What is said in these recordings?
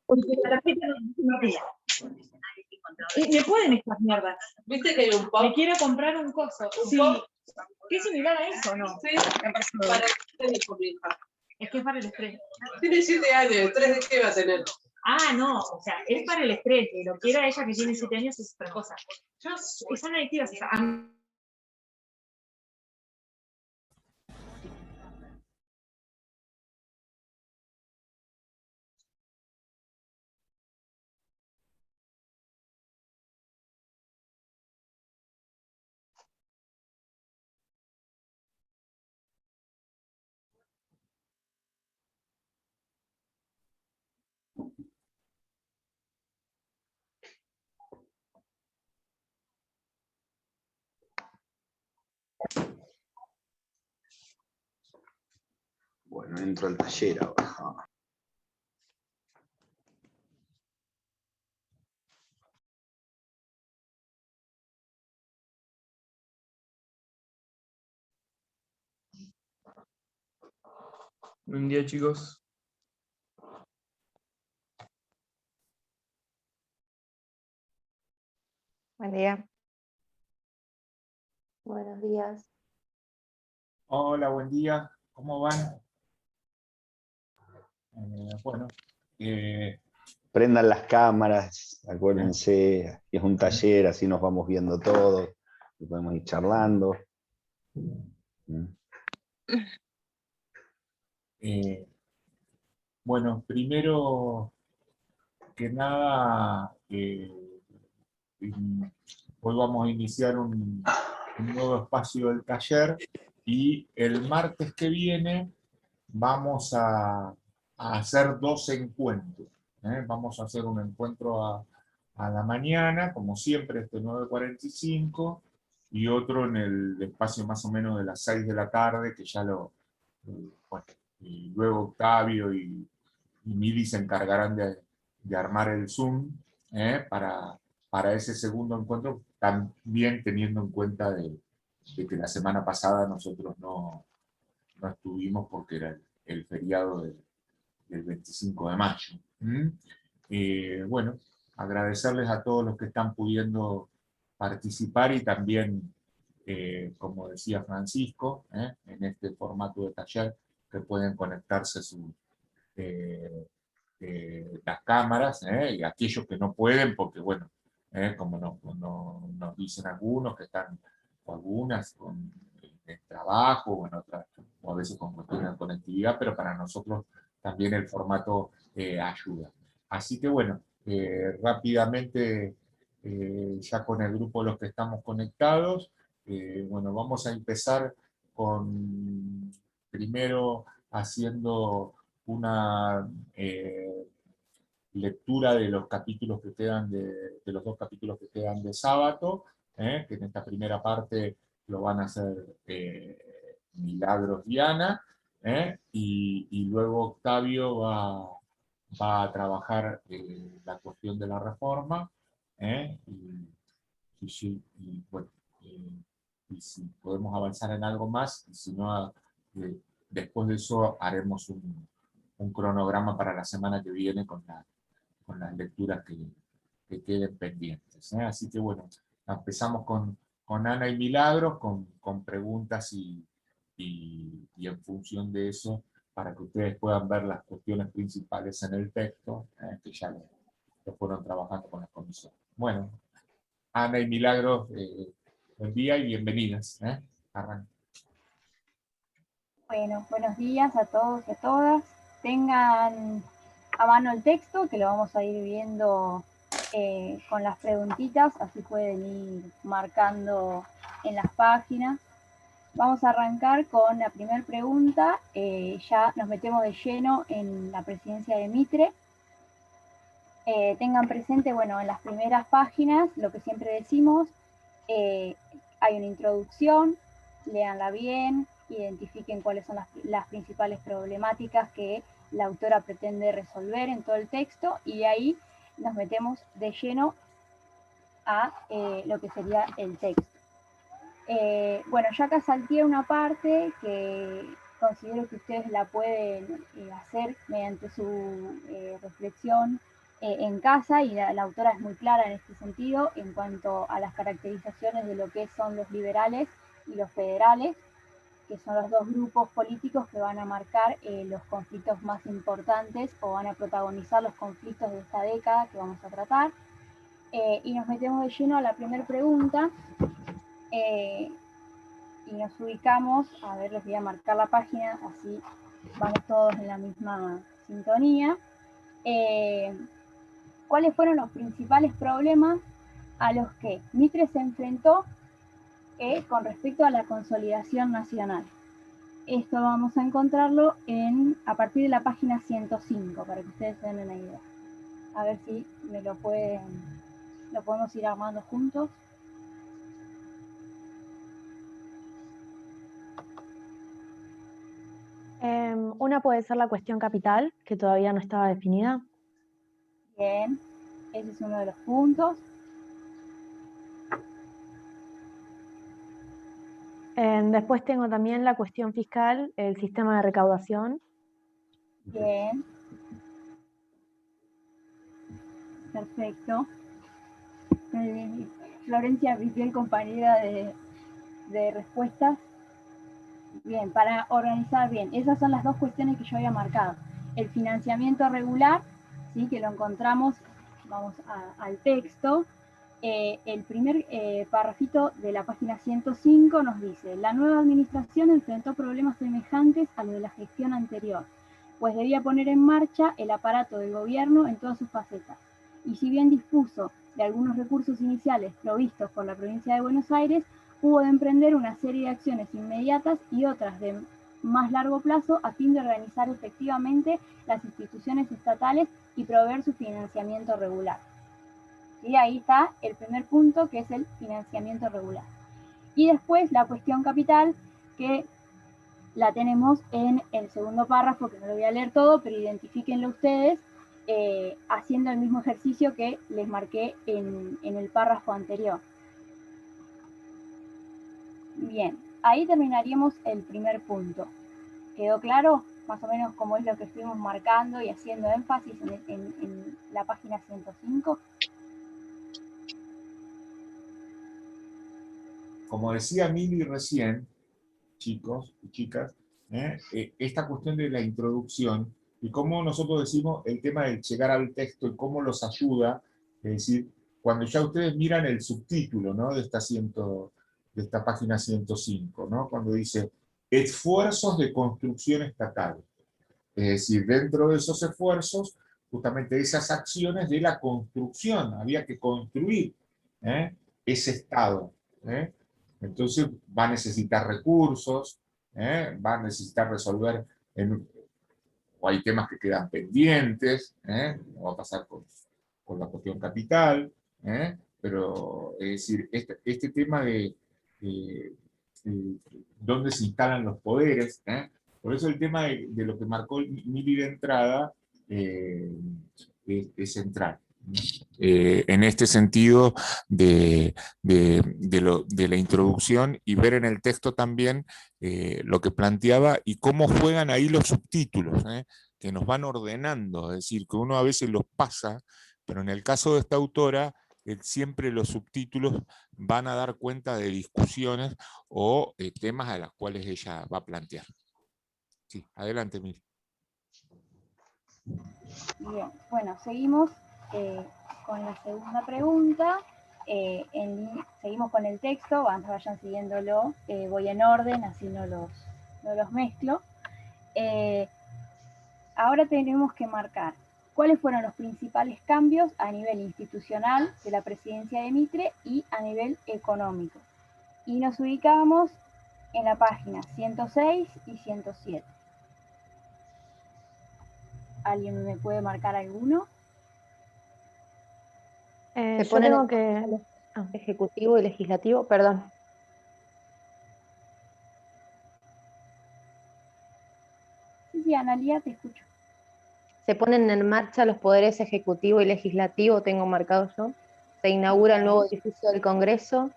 Porque la tarjeta no pilla. Me pueden estas mierdas. ¿Viste que hay un pop? Me quiero comprar un coso. ¿Un pop? ¿Qué es similar a eso o no? Sí, para el dijo mi hija. Es que es para el estrés. Tiene 7 años, 3 de qué va a tener. Ah, no, o sea, es para el estrés. Que lo quiera ella que tiene 7 años es otra cosa. Son adictivas esas. Bueno, entro al taller ahora. Buen día, chicos. Buen día. Buenos días. Hola, buen día. ¿Cómo van? Bueno, Prendan las cámaras, acuérdense, es un taller, así nos vamos viendo todos, y podemos ir charlando. bueno, primero que nada, hoy vamos a iniciar un nuevo espacio del taller y el martes que viene vamos a hacer 2 encuentros. Vamos a hacer un encuentro a la mañana, como siempre, 9:45, y otro en el espacio más o menos de las 6 de la tarde, que ya bueno, y luego Octavio y Mili se encargarán de armar el Zoom para ese segundo encuentro, también teniendo en cuenta de que la semana pasada nosotros no estuvimos porque era el feriado del 25 de mayo. Bueno, agradecerles a todos los que están pudiendo participar y también, como decía Francisco, en este formato de taller, que pueden conectarse las cámaras, y aquellos que no pueden, porque bueno, como nos dicen algunos que están, o algunas, en trabajo o en otras, o a veces con cuestiones de conectividad, pero para nosotros también el formato ayuda. Así que bueno, rápidamente, ya con el grupo de los que estamos conectados, bueno, vamos a empezar con, primero haciendo una lectura de los capítulos que quedan de los 2 capítulos que quedan de sábado, que en esta primera parte lo van a hacer Milagros Diana, y luego Octavio va a trabajar la cuestión de la reforma, bueno, y si podemos avanzar en algo más, y si no, después de eso haremos un cronograma para la semana que viene con las lecturas que queden pendientes. Así que bueno, empezamos con Ana y Milagros, con preguntas y en función de eso, para que ustedes puedan ver las cuestiones principales en el texto, que ya lo fueron trabajando con las comisiones. Bueno, Ana y Milagros, buen día y bienvenidas. Arranca. Bueno, buenos días a todos y a todas. Tengan a mano el texto, que lo vamos a ir viendo con las preguntitas, así pueden ir marcando en las páginas. Vamos a arrancar con la primera pregunta. Ya nos metemos de lleno en la presidencia de Mitre. Tengan presente, bueno, en las primeras páginas, lo que siempre decimos, hay una introducción, léanla bien, identifiquen cuáles son las principales problemáticas que la autora pretende resolver en todo el texto, y de ahí nos metemos de lleno a lo que sería el texto. Bueno, yo acá salteé una parte que considero que ustedes la pueden hacer mediante su reflexión en casa, y la autora es muy clara en este sentido en cuanto a las caracterizaciones de lo que son los liberales y los federales, que son los dos grupos políticos que van a marcar los conflictos más importantes o van a protagonizar los conflictos de esta década que vamos a tratar. Y nos metemos de lleno a la primera pregunta, y nos ubicamos, a ver, les voy a marcar la página, así vamos todos en la misma sintonía. ¿Cuáles fueron los principales problemas a los que Mitre se enfrentó con respecto a la consolidación nacional? Esto vamos a encontrarlo a partir de la página 105, para que ustedes se den una idea. A ver si me lo podemos ir armando juntos. Una puede ser la cuestión capital, que todavía no estaba definida. Bien, ese es uno de los puntos. Después tengo también la cuestión fiscal, el sistema de recaudación. Bien. Perfecto. Florencia, mi fiel compañera de respuestas. Bien, para organizar bien, esas son las dos cuestiones que yo había marcado. El financiamiento regular, ¿sí? Que lo encontramos, vamos al texto. El primer párrafito de la página 105 nos dice: la nueva administración enfrentó problemas semejantes a los de la gestión anterior, pues debía poner en marcha el aparato del gobierno en todas sus facetas. Y si bien dispuso de algunos recursos iniciales provistos por la provincia de Buenos Aires, hubo de emprender una serie de acciones inmediatas y otras de más largo plazo a fin de organizar efectivamente las instituciones estatales y proveer su financiamiento regular. Y ahí está el primer punto, que es el financiamiento regular. Y después la cuestión capital, que la tenemos en el segundo párrafo, que no lo voy a leer todo, pero identifíquenlo ustedes, haciendo el mismo ejercicio que les marqué en el párrafo anterior. Bien, ahí terminaríamos el primer punto. ¿Quedó claro? Más o menos cómo es lo que estuvimos marcando y haciendo énfasis en la página 105. Como decía Mili recién, chicos y chicas, esta cuestión de la introducción y cómo nosotros decimos el tema de llegar al texto y cómo los ayuda, es decir, cuando ya ustedes miran el subtítulo, ¿no? de esta página 105, ¿no? Cuando dice esfuerzos de construcción estatal. Es decir, dentro de esos esfuerzos, justamente esas acciones de la construcción, había que construir ese Estado. Entonces va a necesitar recursos, va a necesitar resolver, o hay temas que quedan pendientes, como va a pasar con la cuestión capital, pero es decir, este tema de dónde se instalan los poderes, por eso el tema de lo que marcó Mili de entrada es central. En este sentido de la introducción y ver en el texto también lo que planteaba y cómo juegan ahí los subtítulos, que nos van ordenando, es decir, que uno a veces los pasa, pero en el caso de esta autora, siempre los subtítulos van a dar cuenta de discusiones o temas a los cuales ella va a plantear. Sí, adelante, Miri. Bien, bueno, seguimos con la segunda pregunta. Seguimos con el texto, vayan siguiéndolo, voy en orden, así no los mezclo. Ahora tenemos que marcar cuáles fueron los principales cambios a nivel institucional de la presidencia de Mitre y a nivel económico. Y nos ubicamos en la página 106 y 107. ¿Alguien me puede marcar alguno? Yo tengo que... Ejecutivo y legislativo, perdón. Sí, Analía, te escucho. Se ponen en marcha los poderes ejecutivo y legislativo, tengo marcado yo. Se inaugura el nuevo edificio del Congreso.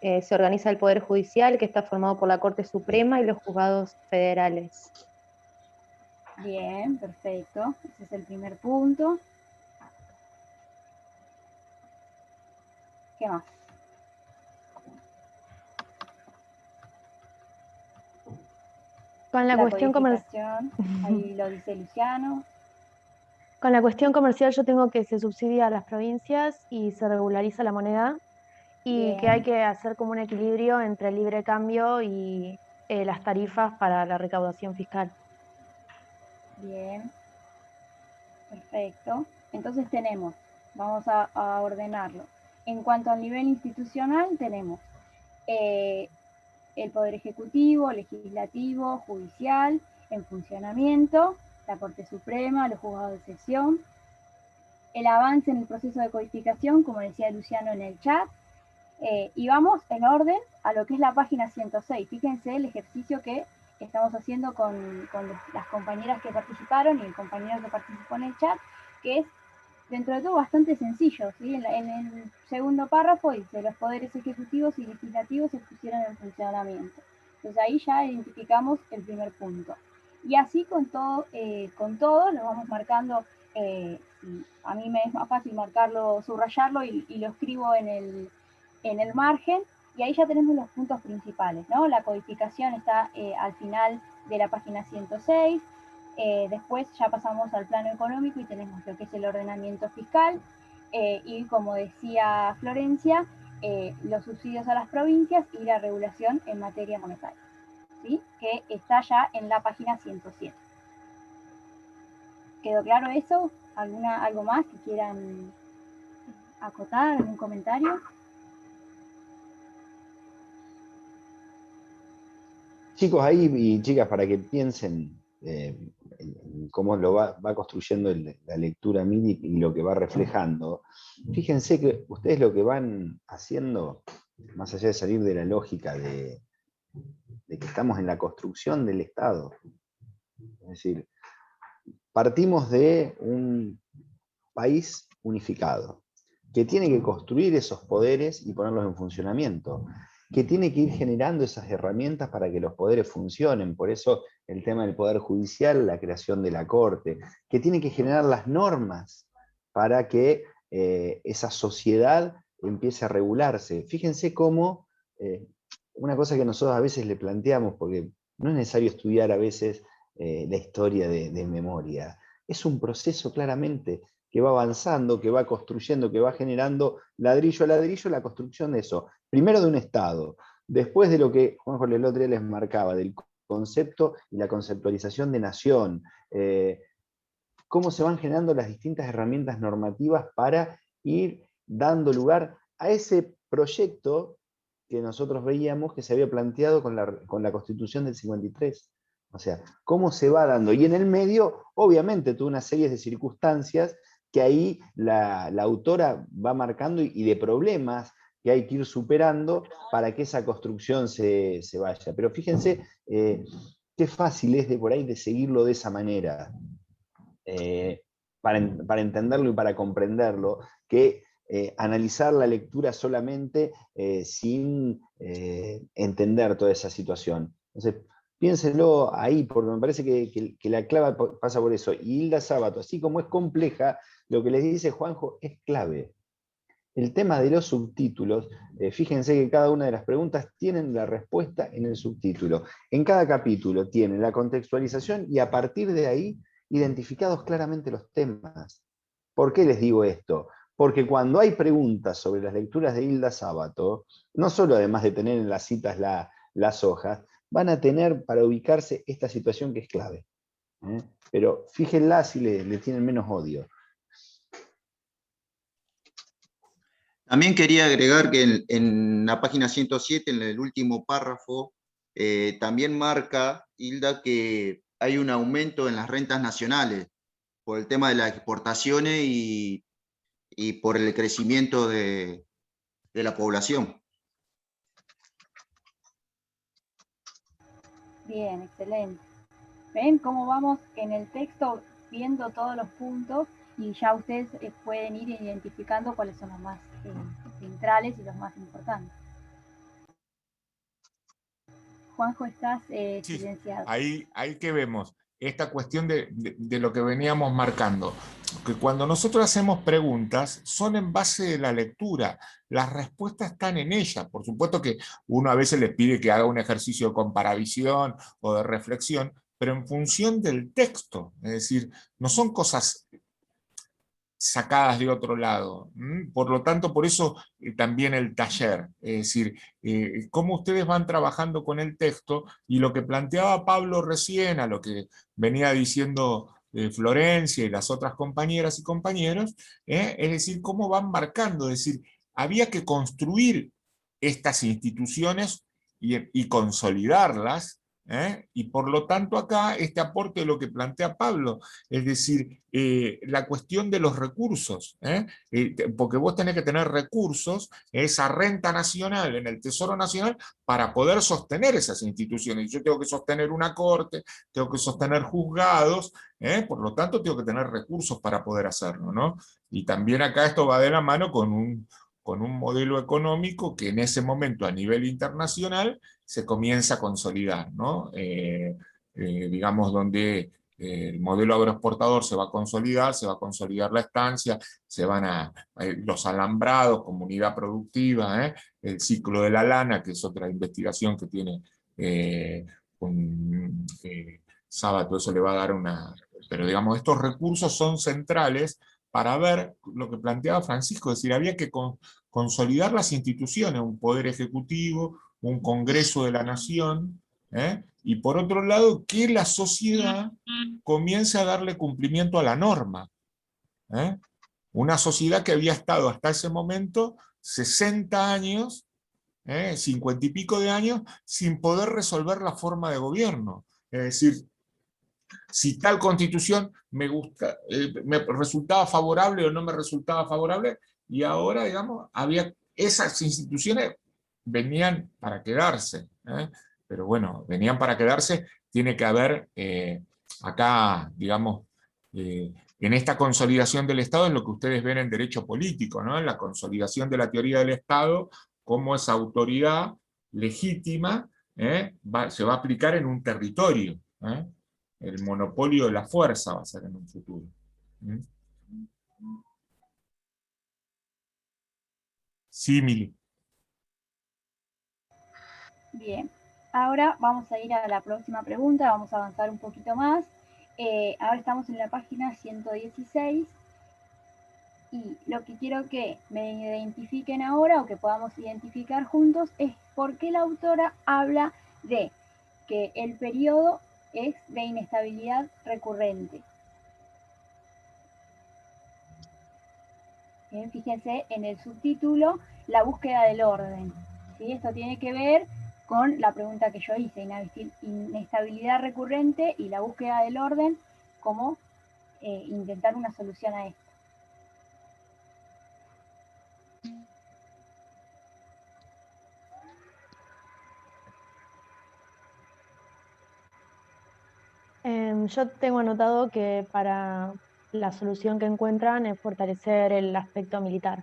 Se organiza el Poder Judicial, que está formado por la Corte Suprema y los juzgados federales. Bien, perfecto. Ese es el primer punto. ¿Qué más? Con la cuestión comercial. codificación, ahí lo dice Luciano. Con la cuestión comercial yo tengo que se subsidia a las provincias y se regulariza la moneda y Bien. que hay que hacer como un equilibrio entre el libre cambio y las tarifas para la recaudación fiscal. Bien. Perfecto. Entonces tenemos, vamos a ordenarlo. En cuanto al nivel institucional, tenemos el Poder Ejecutivo, Legislativo, Judicial, en funcionamiento, la Corte Suprema, los juzgados de sección, el avance en el proceso de codificación, como decía Luciano en el chat, y vamos en orden a lo que es la página 106. Fíjense el ejercicio que estamos haciendo con las compañeras que participaron y el compañero que participó en el chat, que es dentro de todo bastante sencillo, ¿sí? En el segundo párrafo dice, los poderes ejecutivos y legislativos se pusieron en funcionamiento. Entonces ahí ya identificamos el primer punto. Y así con todo lo vamos marcando, a mí me es más fácil marcarlo, subrayarlo y lo escribo en el margen, y ahí ya tenemos los puntos principales, ¿no? La codificación está al final de la página 106, después ya pasamos al plano económico y tenemos lo que es el ordenamiento fiscal, y como decía Florencia, los subsidios a las provincias y la regulación en materia monetaria, ¿sí? Que está ya en la página 107. ¿Quedó claro eso? ¿Algo más que quieran acotar? ¿Algún comentario? Chicos, ahí y chicas, para que piensen en cómo lo va construyendo la lectura MIDI y lo que va reflejando, fíjense que ustedes lo que van haciendo, más allá de salir de la lógica de que estamos en la construcción del Estado, es decir, partimos de un país unificado, que tiene que construir esos poderes y ponerlos en funcionamiento, que tiene que ir generando esas herramientas para que los poderes funcionen. Por eso el tema del Poder Judicial, la creación de la Corte, que tiene que generar las normas para que esa sociedad empiece a regularse. Fíjense cómo, una cosa que nosotros a veces le planteamos, porque no es necesario estudiar a veces la historia de memoria, es un proceso claramente que va avanzando, que va construyendo, que va generando ladrillo a ladrillo la construcción de eso. Primero de un Estado, después de lo que Juanjo Lelotria les marcaba, del concepto y la conceptualización de nación, cómo se van generando las distintas herramientas normativas para ir dando lugar a ese proyecto que nosotros veíamos que se había planteado con la Constitución del 53. O sea, cómo se va dando. Y en el medio, obviamente, tuvo una serie de circunstancias que ahí la autora va marcando y de problemas que hay que ir superando para que esa construcción se vaya. Pero fíjense qué fácil es de por ahí de seguirlo de esa manera, para entenderlo y para comprenderlo, que analizar la lectura solamente sin entender toda esa situación. Entonces, piénsenlo ahí, porque me parece que la clave pasa por eso. Y Hilda Sábato, así como es compleja, lo que les dice Juanjo es clave. El tema de los subtítulos, fíjense que cada una de las preguntas tienen la respuesta en el subtítulo. En cada capítulo tienen la contextualización y a partir de ahí identificados claramente los temas. ¿Por qué les digo esto? Porque cuando hay preguntas sobre las lecturas de Hilda Sábato, no solo además de tener en las citas las hojas, van a tener para ubicarse esta situación que es clave. Pero fíjenla si le tienen menos odio. También quería agregar que en la página 107, en el último párrafo, también marca, Hilda, que hay un aumento en las rentas nacionales por el tema de las exportaciones y por el crecimiento de la población. Bien, excelente. ¿Ven cómo vamos en el texto viendo todos los puntos y ya ustedes pueden ir identificando cuáles son los más centrales y los más importantes? Juanjo, estás Sí, silenciado. ahí que vemos esta cuestión de lo que veníamos marcando, que cuando nosotros hacemos preguntas son en base de la lectura, las respuestas están en ella. Por supuesto que uno a veces les pide que haga un ejercicio de comparación o de reflexión, pero en función del texto, es decir, no son cosas sacadas de otro lado. Por lo tanto, por eso también el taller, es decir, cómo ustedes van trabajando con el texto, y lo que planteaba Pablo recién, a lo que venía diciendo Florencia y las otras compañeras y compañeros, es decir, cómo van marcando, es decir, había que construir estas instituciones y consolidarlas, y por lo tanto acá este aporte de lo que plantea Pablo, es decir, la cuestión de los recursos, porque vos tenés que tener recursos, esa renta nacional en el Tesoro Nacional, para poder sostener esas instituciones. Yo tengo que sostener una corte, tengo que sostener juzgados, por lo tanto tengo que tener recursos para poder hacerlo, ¿no? Y también acá esto va de la mano con un modelo económico que en ese momento a nivel internacional se comienza a consolidar, ¿no? Digamos, donde el modelo agroexportador se va a consolidar la estancia, se van a los alambrados, comunidad productiva, el ciclo de la lana, que es otra investigación que tiene Sábato, eso le va a dar una... Pero digamos, estos recursos son centrales para ver lo que planteaba Francisco, es decir, había que consolidar las instituciones, un poder ejecutivo, un Congreso de la Nación, y por otro lado, que la sociedad comience a darle cumplimiento a la norma. Una sociedad que había estado hasta ese momento 60 años, 50 y pico de años, sin poder resolver la forma de gobierno. Es decir, si tal constitución me resultaba favorable o no me resultaba favorable, y ahora, digamos, esas instituciones venían para quedarse, pero bueno, venían para quedarse, tiene que haber acá, digamos, en esta consolidación del Estado, es lo que ustedes ven en derecho político, ¿no? En la consolidación de la teoría del Estado, como esa autoridad legítima se va a aplicar en un territorio. El monopolio de la fuerza va a ser en un futuro. Sí, Mili. Bien, ahora vamos a ir a la próxima pregunta, vamos a avanzar un poquito más. Ahora estamos en la página 116 y lo que quiero que me identifiquen ahora o que podamos identificar juntos es por qué la autora habla de que el periodo es de inestabilidad recurrente. Bien, fíjense en el subtítulo, la búsqueda del orden. ¿Sí? Esto tiene que ver con la pregunta que yo hice, inestabilidad recurrente y la búsqueda del orden, cómo intentar una solución a esto. Yo tengo anotado que para la solución que encuentran es fortalecer el aspecto militar.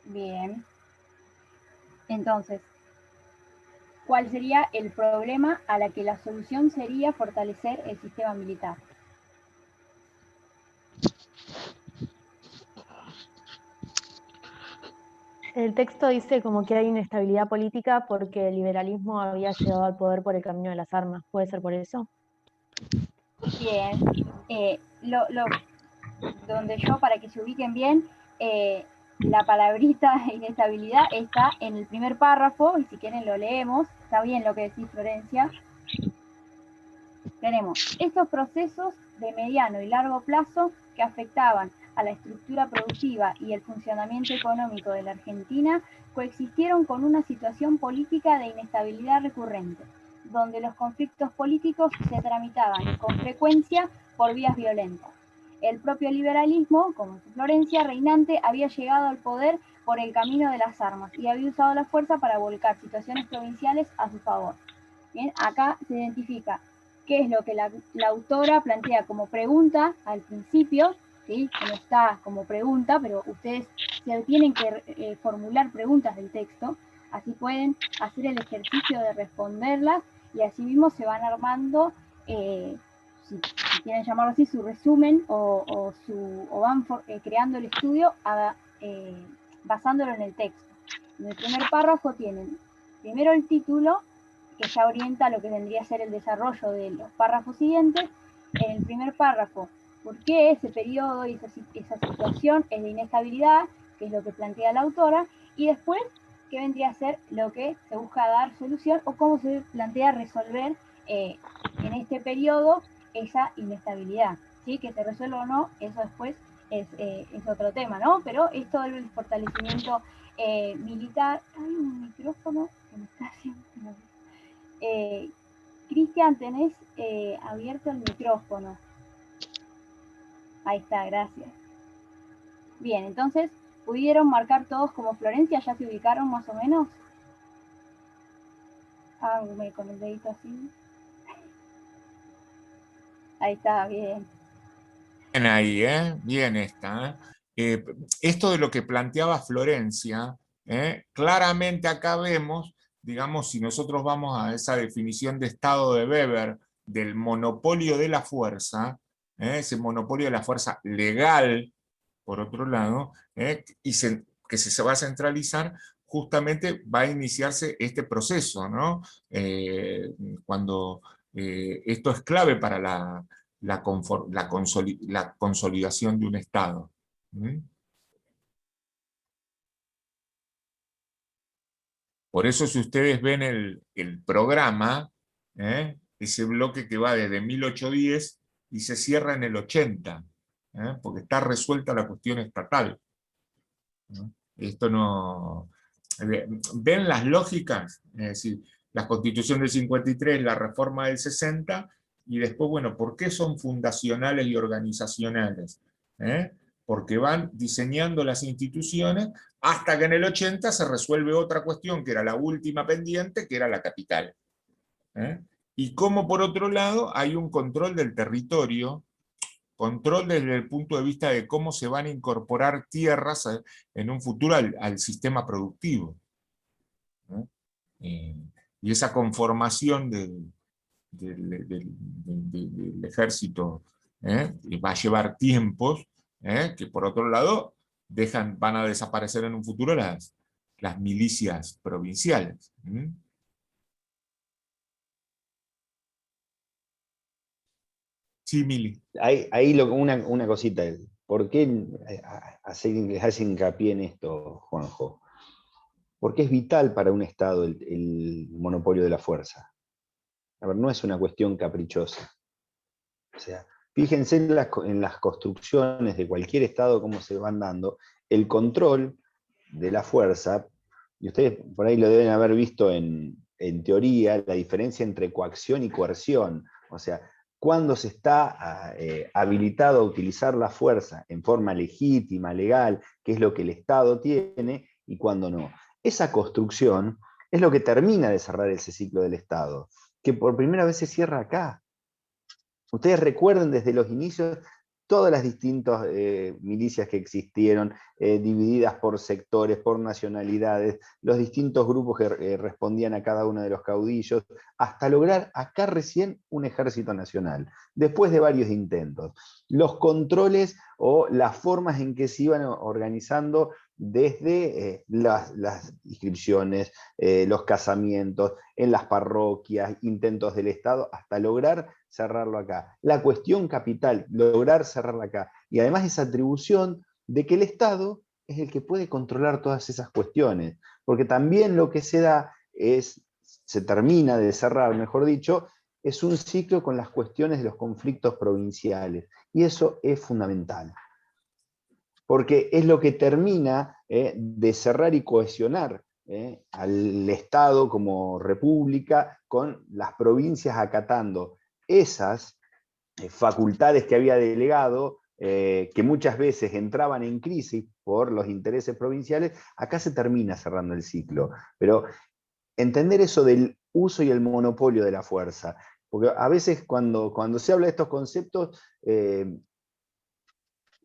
Bien. Entonces, ¿cuál sería el problema a la que la solución sería fortalecer el sistema militar? El texto dice como que hay inestabilidad política porque el liberalismo había llegado al poder por el camino de las armas. ¿Puede ser por eso? Bien. Donde yo, para que se ubiquen bien, la palabrita inestabilidad está en el primer párrafo, y si quieren lo leemos. Está bien lo que decís, Florencia. Tenemos estos procesos de mediano y largo plazo que afectaban a la estructura productiva y el funcionamiento económico de la Argentina coexistieron con una situación política de inestabilidad recurrente, donde los conflictos políticos se tramitaban con frecuencia por vías violentas. El propio liberalismo, como dice Florencia, reinante, había llegado al poder por el camino de las armas y había usado la fuerza para volcar situaciones provinciales a su favor. Bien, acá se identifica qué es lo que la autora plantea como pregunta al principio, ¿sí? Que no está como pregunta, pero ustedes se tienen que formular preguntas del texto, así pueden hacer el ejercicio de responderlas y así mismo se van armando, si quieren llamarlo así, su resumen o van creando el estudio basándolo en el texto. En el primer párrafo tienen primero el título, que ya orienta lo que vendría a ser el desarrollo de los párrafos siguientes. En el primer párrafo, ¿por qué ese periodo y esa situación es de inestabilidad? Que es lo que plantea la autora, y después, ¿qué vendría a ser lo que se busca dar solución o cómo se plantea resolver en este periodo esa inestabilidad? ¿Sí? Que se resuelva o no, eso después es otro tema, ¿no? Pero esto del fortalecimiento militar. Hay un micrófono que me está haciendo... Cristian, tenés abierto el micrófono. Ahí está, gracias. Bien, entonces, ¿pudieron marcar todos como Florencia? ¿Ya se ubicaron más o menos? Háganme con el dedito así. Ahí está, bien. Bien ahí, bien esta. Esto de lo que planteaba Florencia, claramente acá vemos, digamos, si nosotros vamos a esa definición de estado de Weber del monopolio de la fuerza, ese monopolio de la fuerza legal, por otro lado, que se va a centralizar, justamente va a iniciarse este proceso, ¿no? Cuando esto es clave para la consolidación de un Estado. ¿Mm? Por eso, si ustedes ven el programa, ese bloque que va desde 1810 y se cierra en el 80, porque está resuelta la cuestión estatal. ¿No? Esto no... ¿Ven las lógicas? Es decir, la Constitución del 53, la reforma del 60, y después, bueno, ¿por qué son fundacionales y organizacionales? Porque van diseñando las instituciones hasta que en el 80 se resuelve otra cuestión, que era la última pendiente, que era la capital. Y como por otro lado hay un control del territorio, control desde el punto de vista de cómo se van a incorporar tierras en un futuro al sistema productivo. Y esa conformación del ejército va a llevar tiempos, que por otro lado van a desaparecer en un futuro las milicias provinciales. Sí, Mili. Ahí una cosita, ¿por qué hace hincapié en esto, Juanjo? Porque es vital para un Estado el monopolio de la fuerza. A ver, no es una cuestión caprichosa. O sea, fíjense en las construcciones de cualquier Estado, cómo se van dando, el control de la fuerza, y ustedes por ahí lo deben haber visto en teoría, la diferencia entre coacción y coerción. O sea, cuando se está habilitado a utilizar la fuerza en forma legítima, legal, que es lo que el Estado tiene, y cuando no. Esa construcción es lo que termina de cerrar ese ciclo del Estado, que por primera vez se cierra acá. Ustedes recuerden desde los inicios todas las distintas milicias que existieron, divididas por sectores, por nacionalidades, los distintos grupos que respondían a cada uno de los caudillos, hasta lograr acá recién un ejército nacional, después de varios intentos. Los controles o las formas en que se iban organizando desde las inscripciones, los casamientos, en las parroquias, intentos del Estado, hasta lograr cerrarlo acá. La cuestión capital, lograr cerrarla acá. Y además esa atribución de que el Estado es el que puede controlar todas esas cuestiones. Porque también lo que se da se termina de cerrar, mejor dicho, es un ciclo con las cuestiones de los conflictos provinciales. Y eso es fundamental. Porque es lo que termina de cerrar y cohesionar al Estado como república con las provincias acatando esas facultades que había delegado, que muchas veces entraban en crisis por los intereses provinciales. Acá se termina cerrando el ciclo. Pero entender eso del uso y el monopolio de la fuerza, Porque a veces cuando se habla de estos conceptos,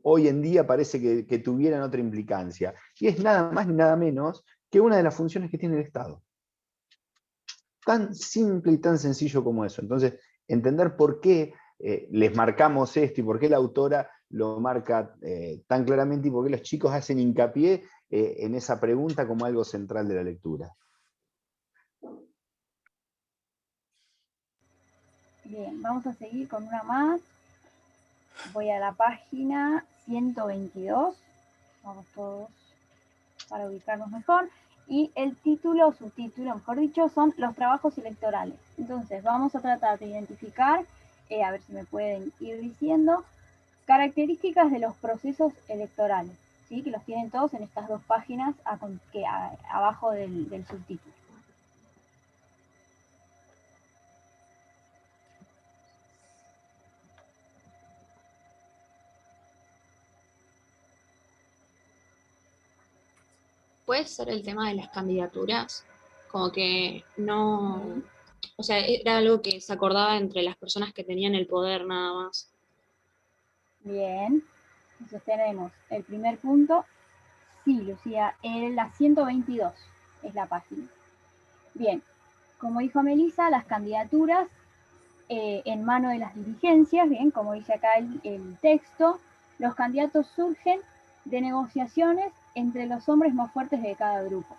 hoy en día parece que tuvieran otra implicancia. Y es nada más ni nada menos que una de las funciones que tiene el Estado. Tan simple y tan sencillo como eso. Entonces, entender por qué les marcamos esto y por qué la autora lo marca tan claramente y por qué los chicos hacen hincapié en esa pregunta como algo central de la lectura. Bien, vamos a seguir con una más. Voy a la página 122. Vamos todos para ubicarnos mejor. Y el título o subtítulo, mejor dicho, son los trabajos electorales. Entonces, vamos a tratar de identificar, a ver si me pueden ir diciendo, características de los procesos electorales, ¿sí? Que los tienen todos en estas dos páginas abajo del subtítulo. Puede ser el tema de las candidaturas, como que no, o sea, era algo que se acordaba entre las personas que tenían el poder nada más. Bien, entonces tenemos el primer punto. Sí, Lucía, la 122 es la página. Bien, como dijo Melissa, las candidaturas en mano de las dirigencias, bien, como dice acá el texto, los candidatos surgen de negociaciones entre los hombres más fuertes de cada grupo.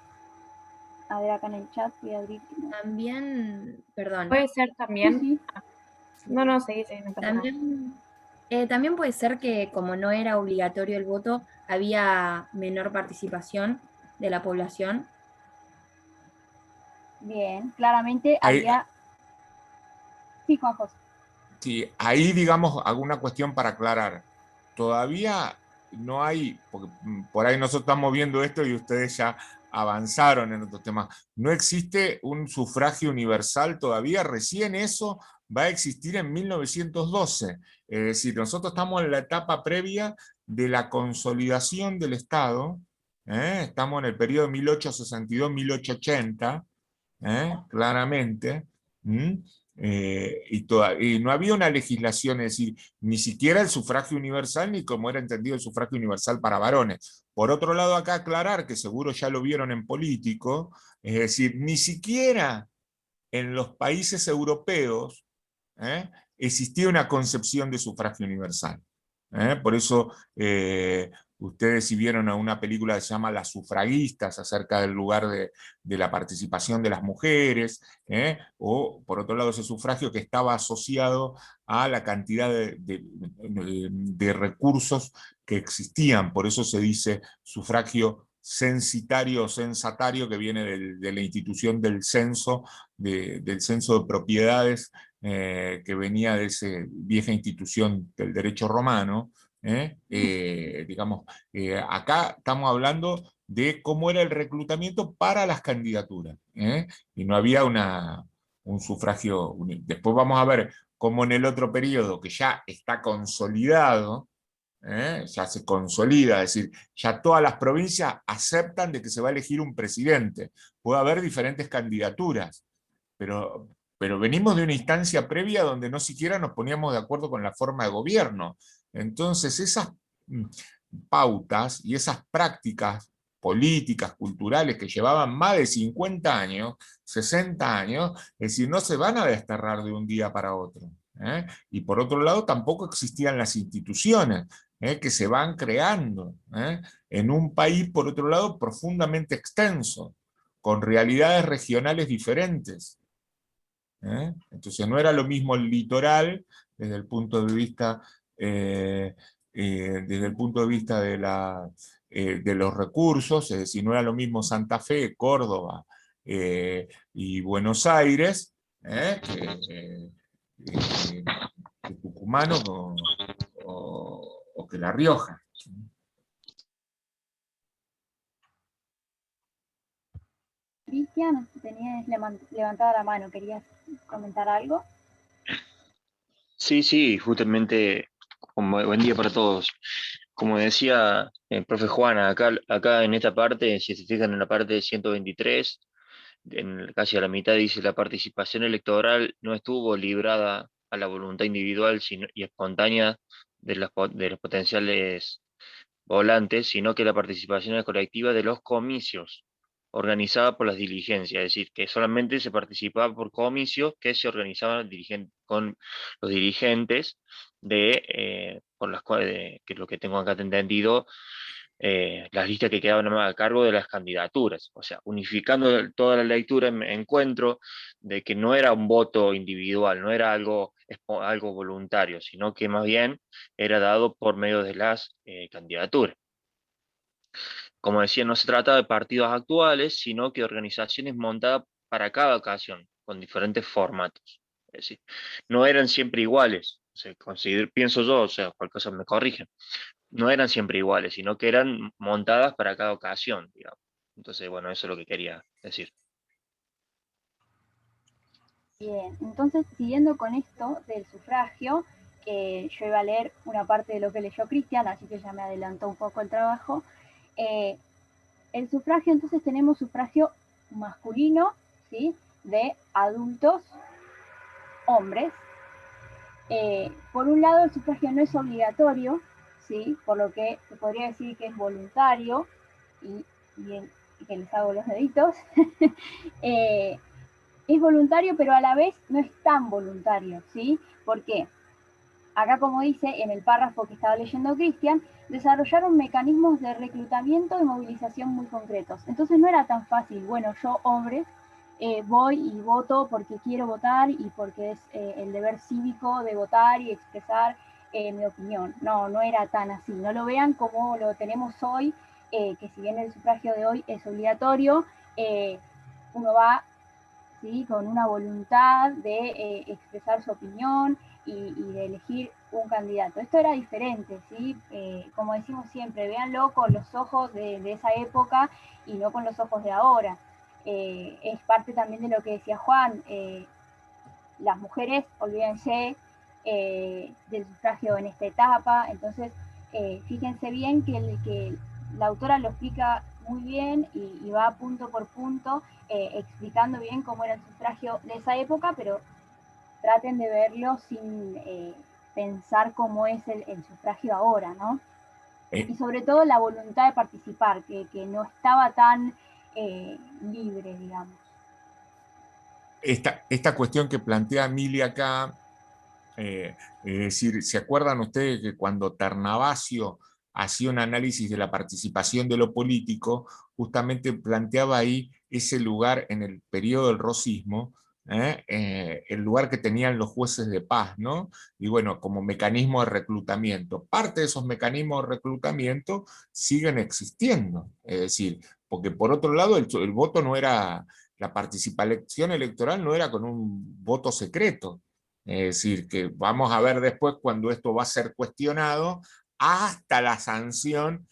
A ver, acá en el chat voy a abrir. También, perdón. Puede ser también. Sí. No, seguí, no pasa nada. También puede ser que como no era obligatorio el voto, había menor participación de la población. Bien, claramente Ahí- había... Sí, Juan José. Sí, ahí, digamos, alguna cuestión para aclarar. Todavía no hay, porque por ahí nosotros estamos viendo esto y ustedes ya avanzaron en otros temas. No existe un sufragio universal todavía, recién eso va a existir en 1912. Es decir, nosotros estamos en la etapa previa de la consolidación del Estado, estamos en el periodo 1862-1880, claramente. Y no había una legislación, es decir, ni siquiera el sufragio universal, ni como era entendido el sufragio universal para varones. Por otro lado, acá aclarar, que seguro ya lo vieron en Político, es decir, ni siquiera en los países europeos existía una concepción de sufragio universal. Por eso ustedes si vieron una película que se llama Las sufragistas, acerca del lugar de la participación de las mujeres, o por otro lado ese sufragio que estaba asociado a la cantidad de recursos que existían, por eso se dice sufragio censitario o censatario, que viene de la institución del censo, del censo de propiedades, que venía de esa vieja institución del derecho romano. Digamos, acá estamos hablando de cómo era el reclutamiento para las candidaturas, y no había un sufragio. Después vamos a ver cómo en el otro periodo, que ya está consolidado, ya se consolida, es decir, ya todas las provincias aceptan de que se va a elegir un presidente. Puede haber diferentes candidaturas, pero venimos de una instancia previa donde no siquiera nos poníamos de acuerdo con la forma de gobierno. Entonces esas pautas y esas prácticas políticas, culturales, que llevaban más de 50 años, 60 años, es decir, no se van a desterrar de un día para otro. Y por otro lado, tampoco existían las instituciones que se van creando en un país, por otro lado, profundamente extenso, con realidades regionales diferentes. Entonces no era lo mismo el litoral desde el punto de vista de los recursos, es decir, no era lo mismo Santa Fe, Córdoba y Buenos Aires que Tucumán o que La Rioja. Cristian, tenías levantada la mano, ¿querías comentar algo? Sí, justamente, buen día para todos. Como decía el profe Juana, acá en esta parte, si se fijan en la parte de 123, casi a la mitad dice, la participación electoral no estuvo librada a la voluntad individual y espontánea de los potenciales volantes, sino que la participación es colectiva de los comicios, organizada por las diligencias, es decir, que solamente se participaba por comicios que se organizaban con los dirigentes por las cuales, que es lo que tengo acá entendido, las listas que quedaban a cargo de las candidaturas. O sea, unificando toda la lectura, me encuentro de que no era un voto individual, no era algo voluntario, sino que más bien era dado por medio de las candidaturas. Como decía, no se trata de partidos actuales, sino que organizaciones montadas para cada ocasión, con diferentes formatos. Es decir, no eran siempre iguales. O sea, pienso yo, o sea, cualquier cosa me corrigen, no eran siempre iguales, sino que eran montadas para cada ocasión, digamos. Entonces, bueno, eso es lo que quería decir. Bien, entonces siguiendo con esto del sufragio, yo iba a leer una parte de lo que leyó Cristian, así que ya me adelantó un poco el trabajo. El sufragio, entonces tenemos sufragio masculino, ¿sí? De adultos hombres. Por un lado, el sufragio no es obligatorio, ¿sí? Por lo que se podría decir que es voluntario, y que les hago los deditos. Es voluntario, pero a la vez no es tan voluntario, ¿sí? ¿Por qué? Acá, como dice en el párrafo que estaba leyendo Cristian, desarrollaron mecanismos de reclutamiento y movilización muy concretos. Entonces no era tan fácil, bueno, yo, hombre, voy y voto porque quiero votar y porque es el deber cívico de votar y expresar mi opinión. No, no era tan así. No lo vean como lo tenemos hoy, que si bien el sufragio de hoy es obligatorio, uno va, ¿sí?, con una voluntad de expresar su opinión y de elegir un candidato. Esto era diferente, ¿sí? Como decimos siempre, véanlo con los ojos de esa época y no con los ojos de ahora. Es parte también de lo que decía Juan, las mujeres, olvídense del sufragio en esta etapa, entonces fíjense bien que la autora lo explica muy bien y va punto por punto explicando bien cómo era el sufragio de esa época, pero traten de verlo sin pensar cómo es el sufragio ahora, ¿no? Y sobre todo la voluntad de participar, que no estaba tan libre, digamos. Esta cuestión que plantea Emilia acá, es decir, ¿se acuerdan ustedes que cuando Ternavasio hacía un análisis de la participación de lo político, justamente planteaba ahí ese lugar en el periodo del rosismo, el lugar que tenían los jueces de paz, ¿no? Y bueno, como mecanismo de reclutamiento. Parte de esos mecanismos de reclutamiento siguen existiendo, es decir, porque por otro lado el voto no era, la participación electoral no era con un voto secreto. Es decir, que vamos a ver después cuando esto va a ser cuestionado hasta la sanción,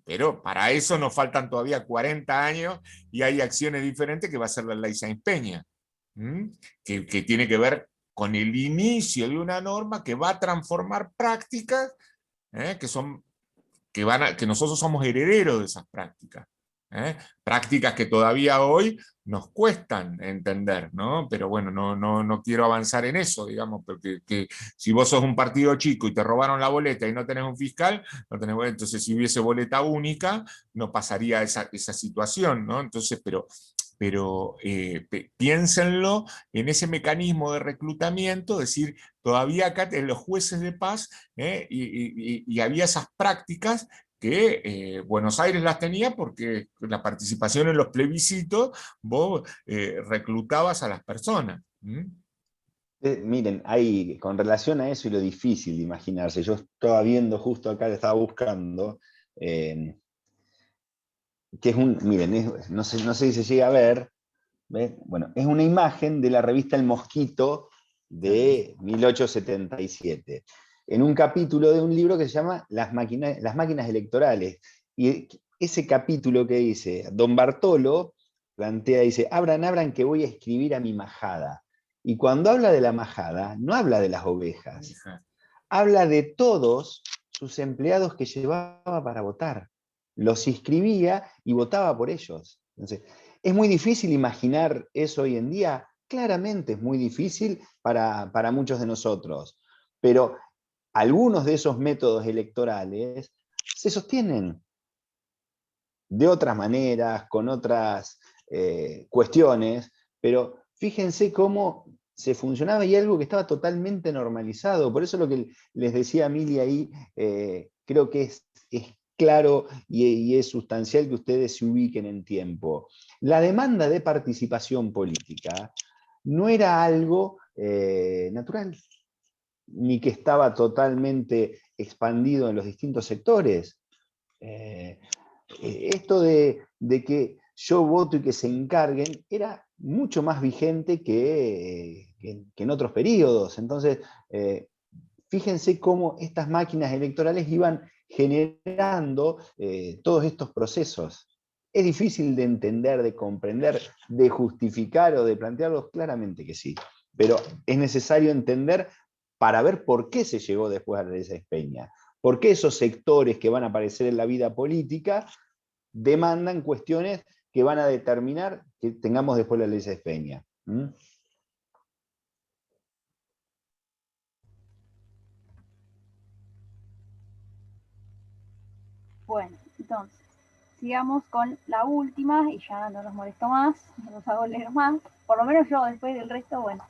pero para eso nos faltan todavía 40 años y hay acciones diferentes que va a ser la ley Sáenz Peña, que tiene que ver con el inicio de una norma que va a transformar prácticas que nosotros somos herederos de esas prácticas. Prácticas que todavía hoy nos cuestan entender, ¿no? Pero bueno, no quiero avanzar en eso, digamos, porque si vos sos un partido chico y te robaron la boleta y no tenés un fiscal, no tenés, entonces si hubiese boleta única, no pasaría esa situación, ¿no? Entonces, pero piénsenlo en ese mecanismo de reclutamiento, es decir, todavía acá en los jueces de paz, y había esas prácticas que Buenos Aires las tenía porque la participación en los plebiscitos vos reclutabas a las personas. Miren, hay, con relación a eso y lo difícil de imaginarse, yo estaba viendo justo acá, estaba buscando, que es miren, no sé si se llega a ver, ¿ves? Bueno, es una imagen de la revista El Mosquito de 1877, en un capítulo de un libro que se llama Las máquinas electorales. Y ese capítulo que dice, don Bartolo plantea, dice, abran que voy a escribir a mi majada. Y cuando habla de la majada, no habla de las ovejas, habla de todos sus empleados que llevaba para votar. Los inscribía y votaba por ellos. Entonces, ¿Es muy difícil imaginar eso hoy en día? Claramente es muy difícil para muchos de nosotros, pero algunos de esos métodos electorales se sostienen de otras maneras, con otras cuestiones, pero fíjense cómo se funcionaba y algo que estaba totalmente normalizado. Por eso lo que les decía a Mili ahí, creo que es claro y es sustancial que ustedes se ubiquen en tiempo. La demanda de participación política no era algo natural, ni que estaba totalmente expandido en los distintos sectores. Esto de que yo voto y que se encarguen era mucho más vigente que en otros periodos. Entonces, fíjense cómo estas máquinas electorales iban generando todos estos procesos. ¿Es difícil de entender, de comprender, de justificar o de plantearlos? Claramente que sí, pero es necesario entender para ver por qué se llegó después a la ley Sáenz Peña. ¿Por qué esos sectores que van a aparecer en la vida política demandan cuestiones que van a determinar que tengamos después la ley Sáenz Peña? Bueno, entonces, sigamos con la última, y ya no los molesto más, no los hago leer más, por lo menos yo después del resto, bueno.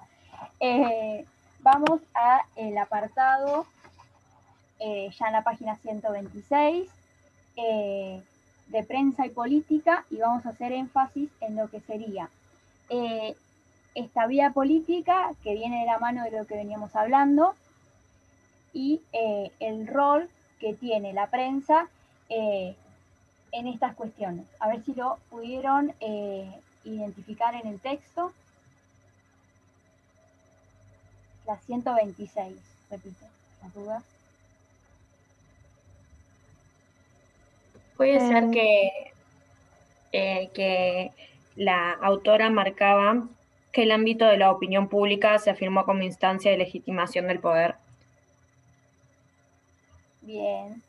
Vamos al apartado, ya en la página 126, de prensa y política, y vamos a hacer énfasis en lo que sería esta vía política, que viene de la mano de lo que veníamos hablando, y el rol que tiene la prensa en estas cuestiones. A ver si lo pudieron identificar en el texto. La 126, repito, las dudas. Puede ser que la autora marcaba que el ámbito de la opinión pública se afirmó como instancia de legitimación del poder. Bien,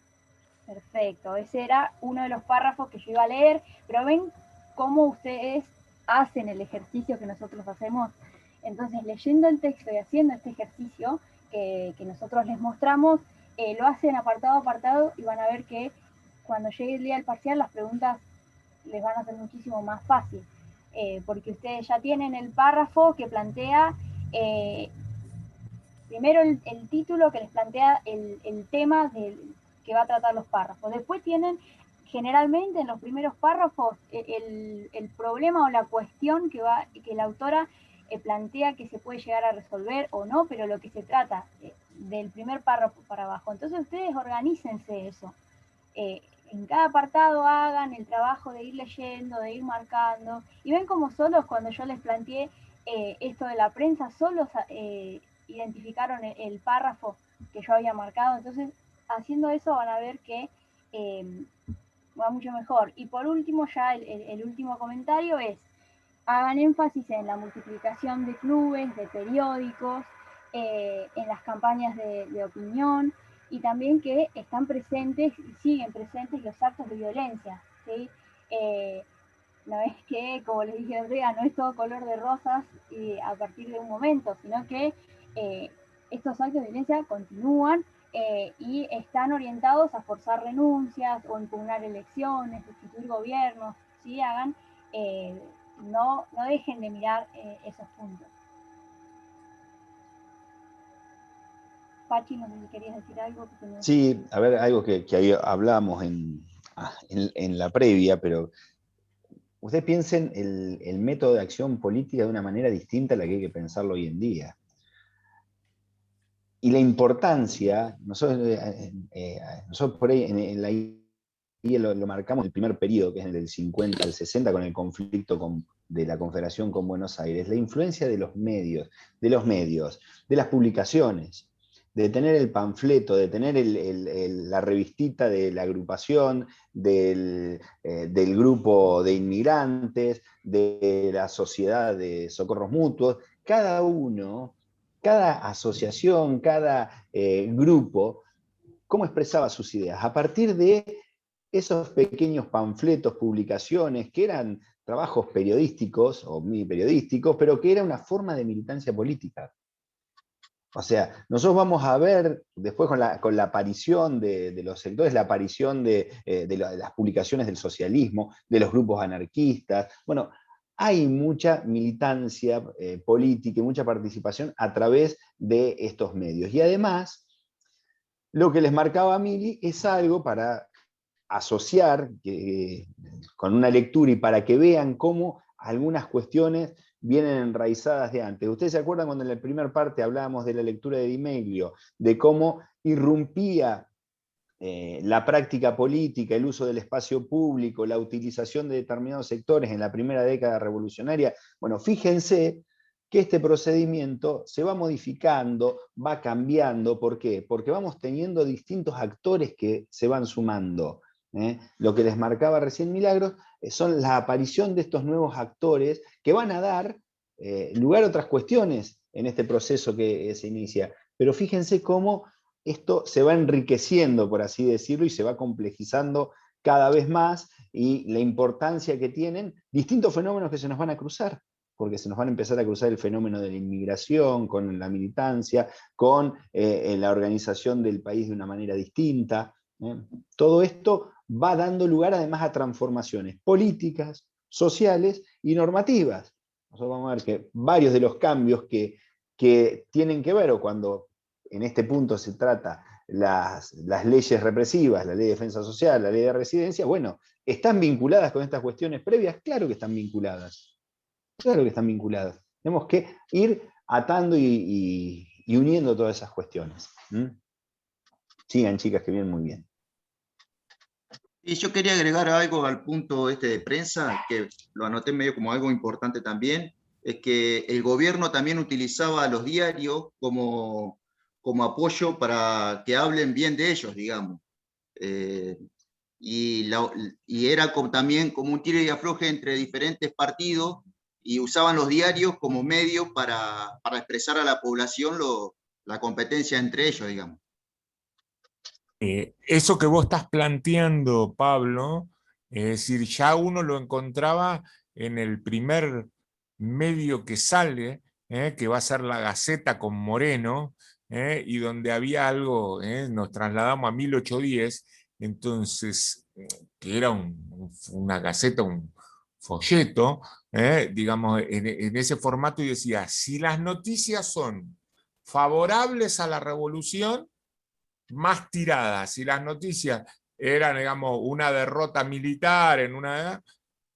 perfecto. Ese era uno de los párrafos que yo iba a leer, pero ven cómo ustedes hacen el ejercicio que nosotros hacemos. Entonces, leyendo el texto y haciendo este ejercicio que nosotros les mostramos, lo hacen apartado a apartado y van a ver que cuando llegue el día del parcial las preguntas les van a ser muchísimo más fácil, porque ustedes ya tienen el párrafo que plantea, primero el título que les plantea el tema que va a tratar los párrafos. Después tienen, generalmente en los primeros párrafos, el problema o la cuestión que la autora plantea que se puede llegar a resolver o no, pero lo que se trata del primer párrafo para abajo. Entonces ustedes organícense eso. En cada apartado hagan el trabajo de ir leyendo, de ir marcando, y ven como solos cuando yo les planteé esto de la prensa, solos identificaron el párrafo que yo había marcado. Entonces, haciendo eso van a ver que va mucho mejor. Y por último, ya el último comentario es: hagan énfasis en la multiplicación de clubes, de periódicos, en las campañas de opinión, y también que están presentes y siguen presentes los actos de violencia, ¿sí? No es que, como les dije Andrea, no es todo color de rosas a partir de un momento, sino que estos actos de violencia continúan y están orientados a forzar renuncias o impugnar elecciones, sustituir gobiernos, ¿sí? No dejen de mirar esos puntos. Pachi, no sé si querías decir algo. Sí, a ver, algo que ahí hablábamos en la previa, pero ustedes piensen el método de acción política de una manera distinta a la que hay que pensarlo hoy en día. Y la importancia, nosotros por ahí en la IA lo marcamos en el primer periodo, que es del 50 al 60, con el conflicto de la Confederación con Buenos Aires, la influencia de los medios, de las publicaciones, de tener el panfleto, de tener la revistita de la agrupación, del grupo de inmigrantes, de la sociedad de socorros mutuos, cada asociación, cada grupo, cómo expresaba sus ideas, a partir de esos pequeños panfletos, publicaciones, que eran trabajos periodísticos o mini periodísticos, pero que era una forma de militancia política. O sea, nosotros vamos a ver después con la aparición de los sectores, la aparición de las publicaciones del socialismo, de los grupos anarquistas. Bueno, hay mucha militancia política y mucha participación a través de estos medios. Y además, lo que les marcaba a Mili es algo para asociar con una lectura y para que vean cómo algunas cuestiones vienen enraizadas de antes. ¿Ustedes se acuerdan cuando en la primera parte hablábamos de la lectura de Di Meglio, de cómo irrumpía la práctica política, el uso del espacio público, la utilización de determinados sectores en la primera década revolucionaria? Bueno, fíjense que este procedimiento se va modificando, va cambiando. ¿Por qué? Porque vamos teniendo distintos actores que se van sumando. Lo que les marcaba recién Milagros son la aparición de estos nuevos actores que van a dar lugar a otras cuestiones en este proceso que se inicia. Pero fíjense cómo esto se va enriqueciendo, por así decirlo, y se va complejizando cada vez más, y la importancia que tienen distintos fenómenos que se nos van a cruzar, porque se nos van a empezar a cruzar el fenómeno de la inmigración, con la militancia, con la organización del país de una manera distinta. Todo esto va dando lugar además a transformaciones políticas, sociales y normativas. Nosotros vamos a ver que varios de los cambios que tienen que ver, o cuando en este punto se trata las leyes represivas, la ley de defensa social, la ley de residencia, bueno, ¿están vinculadas con estas cuestiones previas? Claro que están vinculadas. Claro que están vinculadas. Tenemos que ir atando y uniendo todas esas cuestiones. Sigan, chicas, que vienen muy bien. Y yo quería agregar algo al punto este de prensa, que lo anoté medio como algo importante también, es que el gobierno también utilizaba a los diarios como apoyo para que hablen bien de ellos, digamos. Y era también como un tiro y afloje entre diferentes partidos, y usaban los diarios como medio para expresar a la población la competencia entre ellos, digamos. Eso que vos estás planteando, Pablo, es decir, ya uno lo encontraba en el primer medio que sale, que va a ser la Gaceta con Moreno, y donde había algo, nos trasladamos a 1810, entonces, que era una Gaceta, un folleto, digamos, en ese formato, y decía, si las noticias son favorables a la revolución, más tiradas. Si las noticias eran, digamos, una derrota militar en una edad,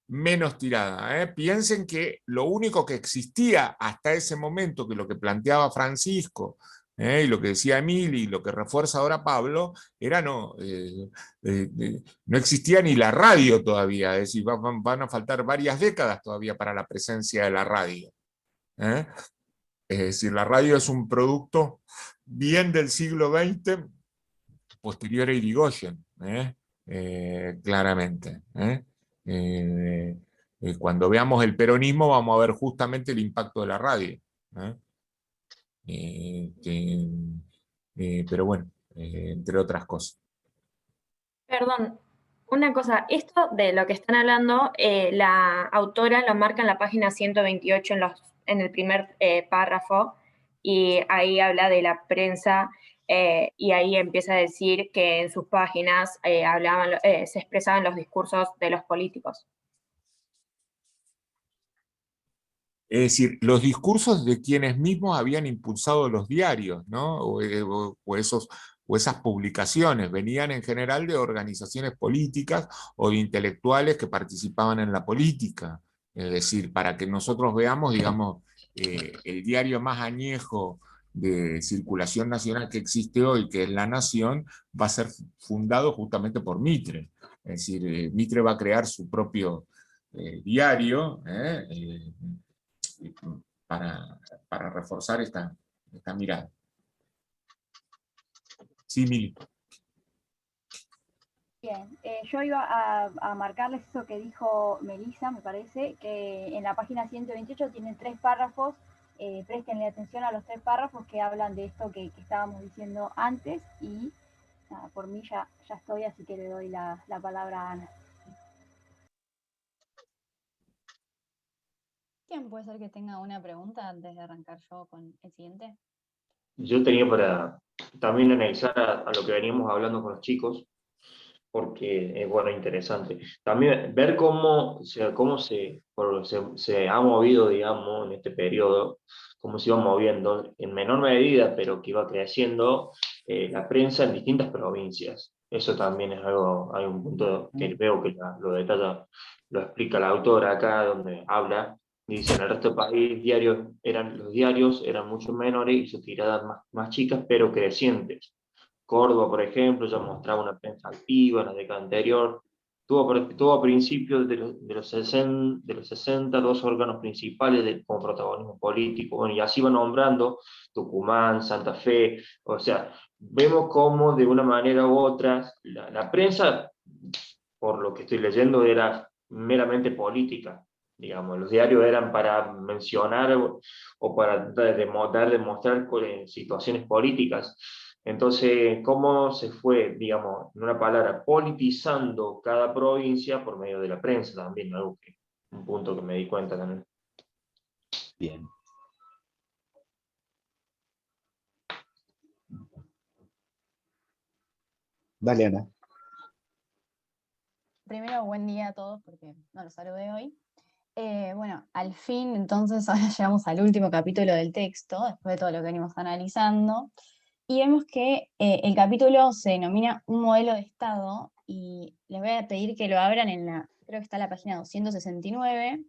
menos tirada. Piensen que lo único que existía hasta ese momento, que lo que planteaba Francisco, y lo que decía Emily, y lo que refuerza ahora Pablo, era no existía ni la radio todavía, es decir, van a faltar varias décadas todavía para la presencia de la radio. Es decir, la radio es un producto bien del siglo XX, posterior a Irigoyen, claramente. Cuando veamos el peronismo vamos a ver justamente el impacto de la radio. Pero bueno, entre otras cosas. Perdón, una cosa, esto de lo que están hablando, la autora lo marca en la página 128 en el primer párrafo, y ahí habla de la prensa, y ahí empieza a decir que en sus páginas se expresaban los discursos de los políticos. Es decir, los discursos de quienes mismos habían impulsado los diarios, ¿no? o esas publicaciones venían en general de organizaciones políticas o de intelectuales que participaban en la política. Es decir, para que nosotros veamos, digamos, el diario más añejo de circulación nacional que existe hoy, que es La Nación, va a ser fundado justamente por Mitre. Es decir, Mitre va a crear su propio diario, para reforzar esta mirada. Sí, Mili. Bien, yo iba a marcarles eso que dijo Melissa, me parece, que en la página 128 tienen 3 párrafos, préstenle atención a los 3 párrafos que hablan de esto que estábamos diciendo antes, y nada, por mí ya estoy, así que le doy la palabra a Ana. ¿Quién puede ser que tenga una pregunta antes de arrancar yo con el siguiente? Yo tenía para también anexar a lo que veníamos hablando con los chicos, porque es bueno, interesante. También ver cómo se ha movido, digamos, en este periodo, cómo se iba moviendo, en menor medida, pero que iba creciendo, la prensa en distintas provincias. Eso también es algo, hay un punto que veo que lo detalla, lo explica la autora acá, donde habla, y dice, en el resto del país los diarios eran mucho menores y sus tiradas más chicas, pero crecientes. Córdoba, por ejemplo, ya mostraba una prensa activa en la década anterior. Tuvo a principios de los 60 dos órganos principales como protagonismo político. Bueno, y así va nombrando Tucumán, Santa Fe. O sea, vemos cómo de una manera u otra la prensa, por lo que estoy leyendo, era meramente política. Digamos, los diarios eran para mencionar o para demostrar situaciones políticas. Entonces, ¿cómo se fue, digamos, en una palabra, politizando cada provincia por medio de la prensa también? Un punto que me di cuenta también. Bien. Dale, Ana. Primero, buen día a todos, porque no los saludé hoy. Bueno, al fin, entonces, ahora llegamos al último capítulo del texto, después de todo lo que venimos analizando, y vemos que el capítulo se denomina Un modelo de Estado, y les voy a pedir que lo abran creo que está en la página 269,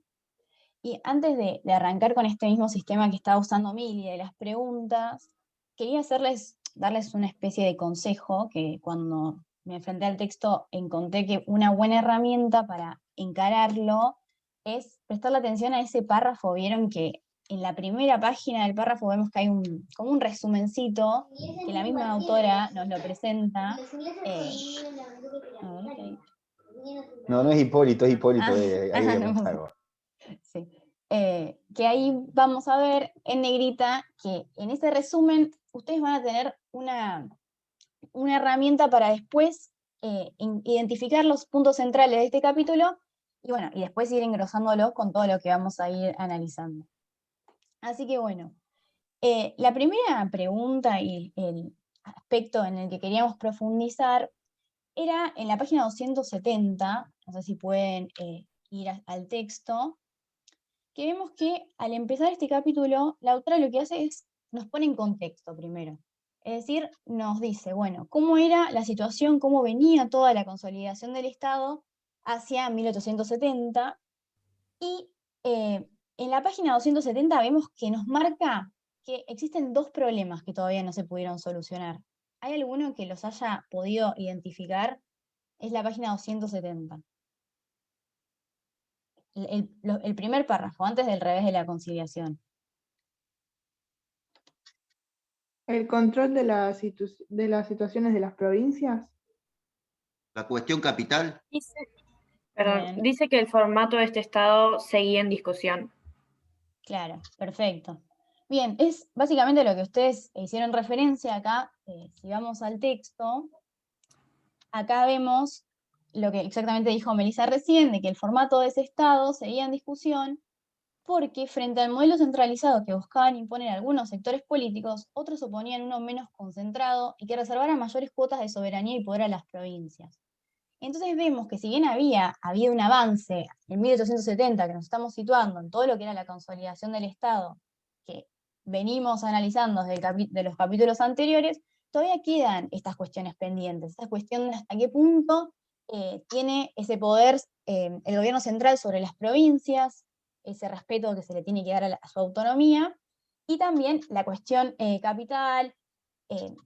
y antes de arrancar con este mismo sistema que estaba usando Mili, de las preguntas, quería darles una especie de consejo, que cuando me enfrenté al texto encontré que una buena herramienta para encararlo es prestarle atención a ese párrafo. Vieron que en la primera página del párrafo vemos que hay como un resumencito que la misma autora nos lo presenta. No, no es Hipólito, es Hipólito, ahí de No, Montalvo. sí. Que ahí vamos a ver en negrita que en ese resumen ustedes van a tener una herramienta para después identificar los puntos centrales de este capítulo y bueno, y después ir engrosándolo con todo lo que vamos a ir analizando. Así que bueno, la primera pregunta y el aspecto en el que queríamos profundizar era en la página 270, no sé si pueden ir al texto, que vemos que al empezar este capítulo, la autora lo que hace es, nos pone en contexto primero. Es decir, nos dice, bueno, cómo era la situación, cómo venía toda la consolidación del Estado hacia 1870, y en la página 270 vemos que nos marca que existen dos problemas que todavía no se pudieron solucionar. ¿Hay alguno que los haya podido identificar? Es la página 270. El primer párrafo, antes del revés de la conciliación. ¿El control de las situaciones de las provincias? La cuestión capital. Dice que el formato de este estado seguía en discusión. Claro, perfecto. Bien, es básicamente lo que ustedes hicieron referencia acá. Si vamos al texto, acá vemos lo que exactamente dijo Melissa recién, de que el formato de ese estado seguía en discusión, porque frente al modelo centralizado que buscaban imponer algunos sectores políticos, otros oponían uno menos concentrado y que reservara mayores cuotas de soberanía y poder a las provincias. Entonces vemos que si bien había un avance en 1870, que nos estamos situando en todo lo que era la consolidación del Estado, que venimos analizando de los capítulos anteriores, todavía quedan estas cuestiones pendientes, esta cuestión de hasta qué punto tiene ese poder el gobierno central sobre las provincias, ese respeto que se le tiene que dar a su autonomía, y también la cuestión capital,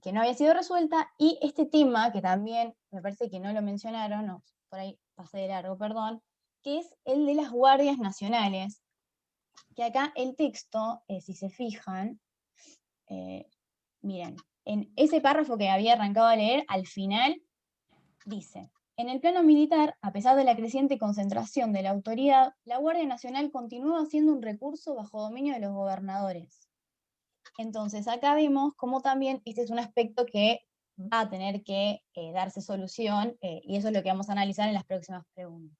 que no había sido resuelta, y este tema, que también me parece que no lo mencionaron, o por ahí pasé de largo, perdón, que es el de las guardias nacionales, que acá el texto, si se fijan, miren, en ese párrafo que había arrancado a leer, al final dice: en el plano militar, a pesar de la creciente concentración de la autoridad, la Guardia Nacional continúa siendo un recurso bajo dominio de los gobernadores. Entonces acá vemos cómo también este es un aspecto que va a tener que darse solución, y eso es lo que vamos a analizar en las próximas preguntas.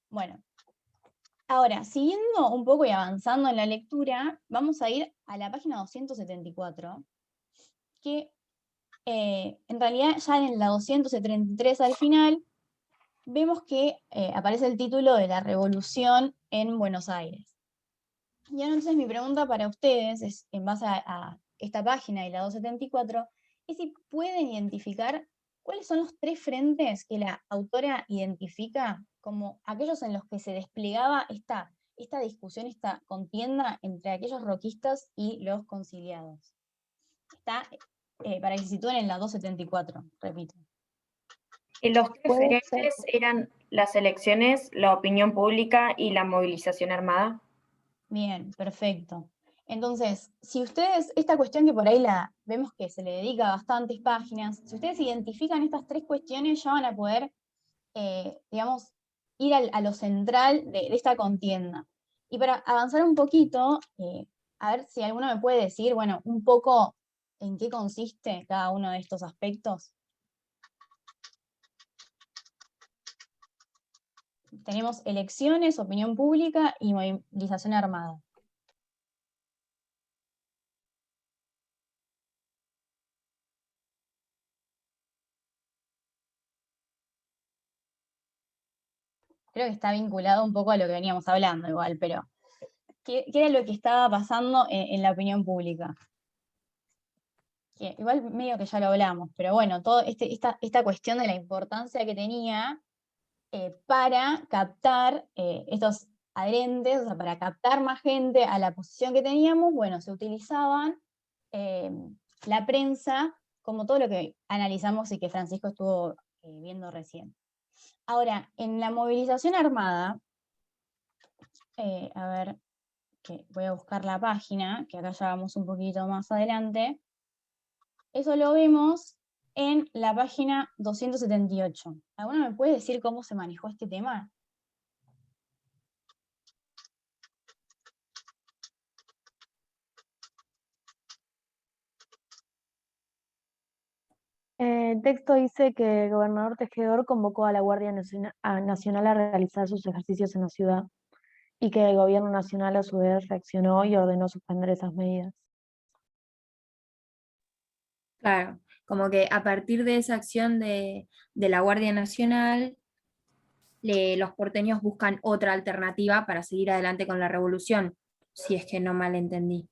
Bueno, ahora, siguiendo un poco y avanzando en la lectura, vamos a ir a la página 274, que en realidad ya en la 273 al final, vemos que aparece el título de la revolución en Buenos Aires. Y entonces mi pregunta para ustedes, es, en base a esta página y la 274, es si pueden identificar cuáles son los 3 frentes que la autora identifica como aquellos en los que se desplegaba esta discusión, esta contienda entre aquellos roquistas y los conciliados. Está, para que se sitúen en la 274, repito. Los 3 Puede ser. frentes eran las elecciones, la opinión pública y la movilización armada. Bien, perfecto. Entonces, si ustedes, esta cuestión que por ahí la vemos que se le dedica bastantes páginas, si ustedes identifican estas 3 cuestiones, ya van a poder, digamos, ir a lo central de esta contienda. Y para avanzar un poquito, a ver si alguno me puede decir, bueno, un poco en qué consiste cada uno de estos aspectos. Tenemos elecciones, opinión pública y movilización armada. Creo que está vinculado un poco a lo que veníamos hablando igual, pero ¿qué era lo que estaba pasando en la opinión pública? Que igual medio que ya lo hablamos, pero bueno, toda esta cuestión de la importancia que tenía para captar estos adherentes, o sea, para captar más gente a la posición que teníamos, bueno, se utilizaban la prensa, como todo lo que analizamos y que Francisco estuvo viendo recién. Ahora, en la movilización armada, a ver, que voy a buscar la página, que acá ya vamos un poquito más adelante. Eso lo vemos en la página 278. ¿Alguno me puede decir cómo se manejó este tema? El texto dice que el gobernador Tejedor convocó a la Guardia Nacional a realizar sus ejercicios en la ciudad y que el gobierno nacional a su vez reaccionó y ordenó suspender esas medidas. Claro, como que a partir de esa acción de la Guardia Nacional, los porteños buscan otra alternativa para seguir adelante con la revolución, si es que no mal entendí.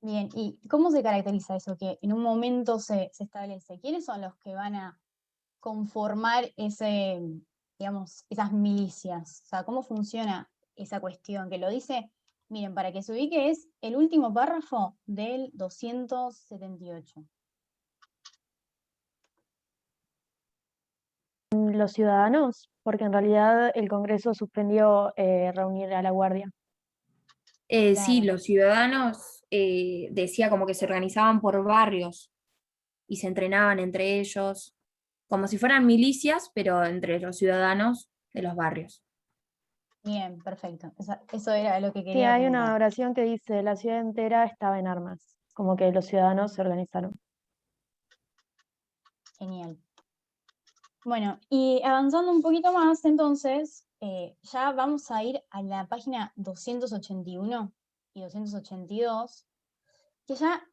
Bien, ¿y cómo se caracteriza eso? Que en un momento se establece. ¿Quiénes son los que van a conformar digamos, esas milicias? O sea, ¿cómo funciona esa cuestión? Que lo dice, miren, para que se ubique, es el último párrafo del 278. Los ciudadanos, porque en realidad el Congreso suspendió reunir a la Guardia. Sí, los ciudadanos decía como que se organizaban por barrios y se entrenaban entre ellos, como si fueran milicias, pero entre los ciudadanos de los barrios. Bien, perfecto. Eso era lo que Sí, quería hay preguntar. una oración que dice, la ciudad entera estaba en armas, como que los ciudadanos se organizaron. Genial. Bueno, y avanzando un poquito más, entonces, ya vamos a ir a la página 281 y 282, que ya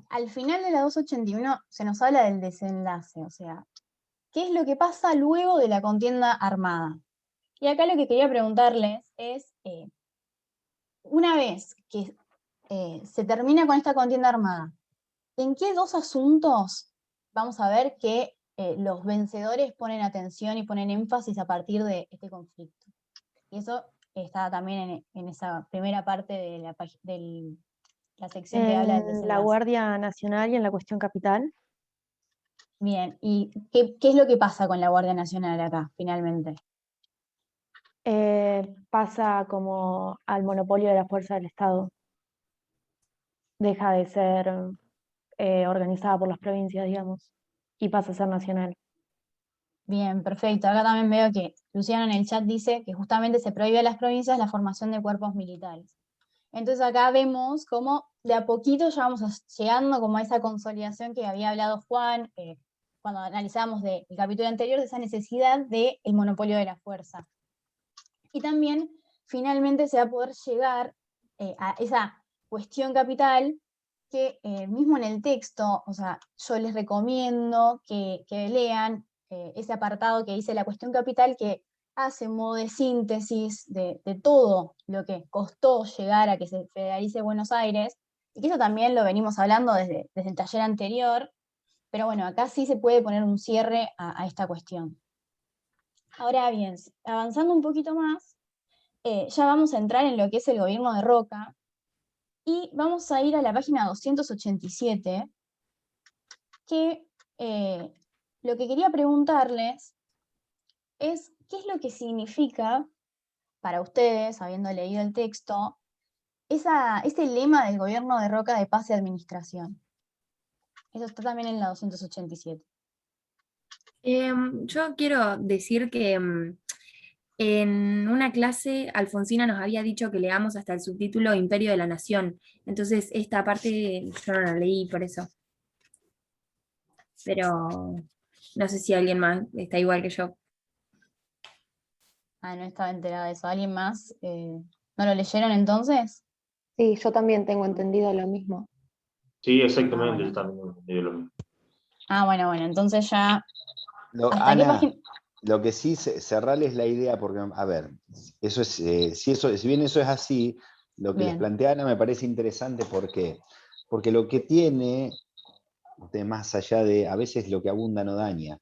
al final de la 281 se nos habla del desenlace, o sea, ¿qué es lo que pasa luego de la contienda armada? Y acá lo que quería preguntarles es, una vez que se termina con esta contienda armada, ¿en qué 2 asuntos vamos a ver que los vencedores ponen atención y ponen énfasis a partir de este conflicto? Y eso está también en esa primera parte de la sección que habla del En la desenlace. Guardia Nacional y en la cuestión capital. Bien, ¿y qué es lo que pasa con la Guardia Nacional acá, finalmente? Pasa como al monopolio de la fuerza del Estado. Deja de ser organizada por las provincias, digamos, y pasa a ser nacional. Bien, perfecto. Acá también veo que Luciano en el chat dice que justamente se prohíbe a las provincias la formación de cuerpos militares. Entonces acá vemos cómo de a poquito ya vamos llegando como a esa consolidación que había hablado Juan, cuando analizamos del capítulo anterior, de esa necesidad del monopolio de la fuerza. Y también, finalmente, se va a poder llegar a esa cuestión capital que mismo en el texto, o sea, yo les recomiendo que lean ese apartado que dice la cuestión capital, que hace un modo de síntesis de todo lo que costó llegar a que se federalice Buenos Aires, y que eso también lo venimos hablando desde el taller anterior, pero bueno, acá sí se puede poner un cierre a esta cuestión. Ahora bien, avanzando un poquito más, ya vamos a entrar en lo que es el gobierno de Roca, y vamos a ir a la página 287, que lo que quería preguntarles es qué es lo que significa para ustedes, habiendo leído el texto, ese lema del gobierno de Roca de paz y administración. Eso está también en la 287. Yo quiero decir que en una clase Alfonsina nos había dicho que leamos hasta el subtítulo Imperio de la Nación. Entonces esta parte yo no la leí por eso. Pero no sé si alguien más está igual que yo. Ah, no estaba enterada de eso. ¿Alguien más? ¿No lo leyeron entonces? Sí, yo también tengo entendido lo mismo. Sí, exactamente, yo también entendí lo mismo. Ah, bueno, entonces ya... ¿Hasta qué Ana, página? lo que sí, cerrarles la idea, porque, a ver, eso es, si bien eso es así, lo que les Bien. plantea Ana me parece interesante. ¿Por qué? Porque lo que tiene, más allá de, a veces lo que abunda no daña,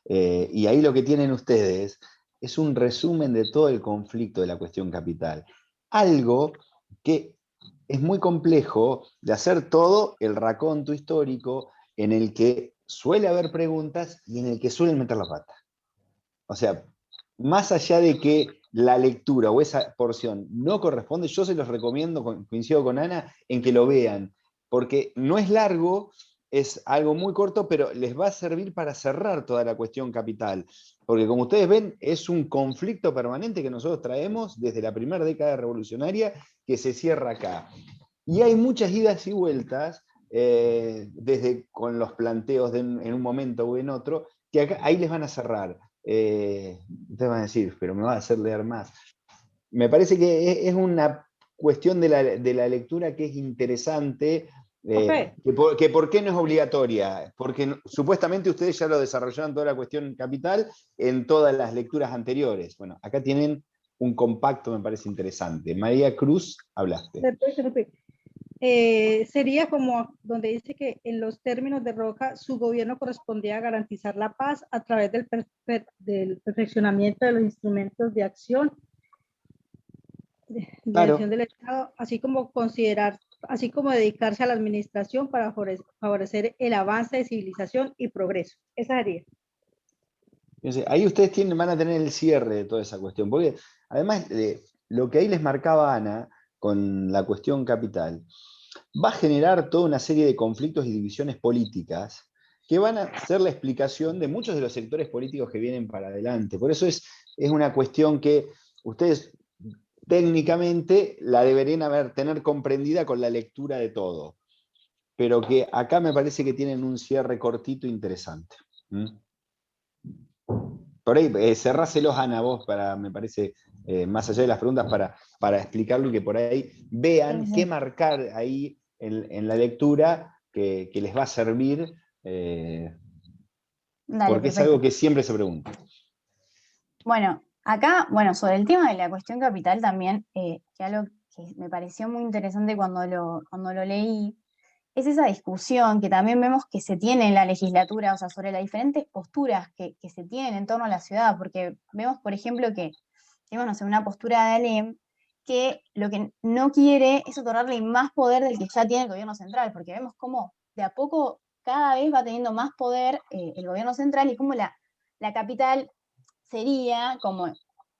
y ahí lo que tienen ustedes es un resumen de todo el conflicto de la cuestión capital. Algo que es muy complejo de hacer todo el raconto histórico en el que suele haber preguntas y en el que suelen meter la pata. O sea, más allá de que la lectura o esa porción no corresponde, yo se los recomiendo, coincido con Ana, en que lo vean, porque no es largo, es algo muy corto, pero les va a servir para cerrar toda la cuestión capital. Porque como ustedes ven, es un conflicto permanente que nosotros traemos desde la primera década revolucionaria que se cierra acá. Y hay muchas idas y vueltas, desde con los planteos en un momento u en otro, que acá, ahí les van a cerrar. Ustedes van a decir, pero me va a hacer leer más. Me parece que es una cuestión de la lectura que es interesante, que por qué no es obligatoria, porque supuestamente ustedes ya lo desarrollaron toda la cuestión capital en todas las lecturas anteriores. Bueno, acá tienen un compacto, me parece interesante. María Cruz, hablaste. Sería como donde dice que en los términos de Roca su gobierno correspondía a garantizar la paz a través del perfeccionamiento de los instrumentos de acción, acción del Estado, así como dedicarse a la administración para favorecer el avance de civilización y progreso. Esa sería. Ahí ustedes van a tener el cierre de toda esa cuestión, porque además lo que ahí les marcaba Ana con la cuestión capital, va a generar toda una serie de conflictos y divisiones políticas que van a ser la explicación de muchos de los sectores políticos que vienen para adelante. Por eso es una cuestión que ustedes técnicamente la deberían tener comprendida con la lectura de todo, pero que acá me parece que tienen un cierre cortito interesante. Por ahí, cerráselos, Ana, vos, me parece, más allá de las preguntas, para explicarlo y que por ahí vean qué marcar ahí en la lectura que les va a servir, Dale, porque es algo que siempre se pregunta. Bueno, acá, sobre el tema de la cuestión capital también, que algo que me pareció muy interesante cuando lo leí, es esa discusión que también vemos que se tiene en la legislatura, o sea, sobre las diferentes posturas que se tienen en torno a la ciudad, porque vemos, por ejemplo, que tenemos, no sé, una postura de Alem que lo que no quiere es otorgarle más poder del que ya tiene el gobierno central, porque vemos cómo de a poco cada vez va teniendo más poder el gobierno central y cómo la capital sería como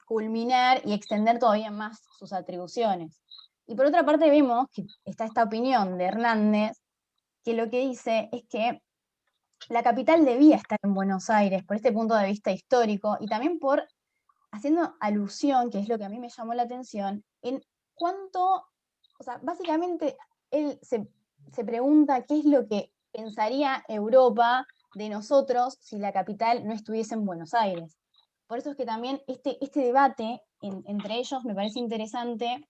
culminar y extender todavía más sus atribuciones. Y por otra parte vemos que está esta opinión de Hernández, que lo que dice es que la capital debía estar en Buenos Aires, por este punto de vista histórico, y también haciendo alusión, que es lo que a mí me llamó la atención, en cuánto o sea, básicamente él se pregunta qué es lo que pensaría Europa de nosotros si la capital no estuviese en Buenos Aires. Por eso es que también este debate entre ellos me parece interesante,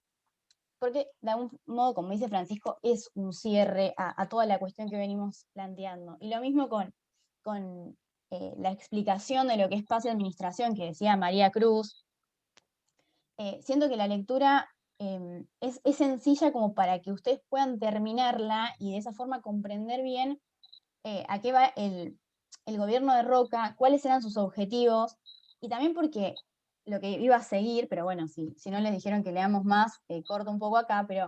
porque de algún modo, como dice Francisco, es un cierre a toda la cuestión que venimos planteando. Y lo mismo con la explicación de lo que es paz y administración que decía María Cruz. Siento que la lectura es sencilla como para que ustedes puedan terminarla y de esa forma comprender bien a qué va el gobierno de Roca, cuáles eran sus objetivos, y también porque lo que iba a seguir, pero bueno, si no les dijeron que leamos más, corto un poco acá, pero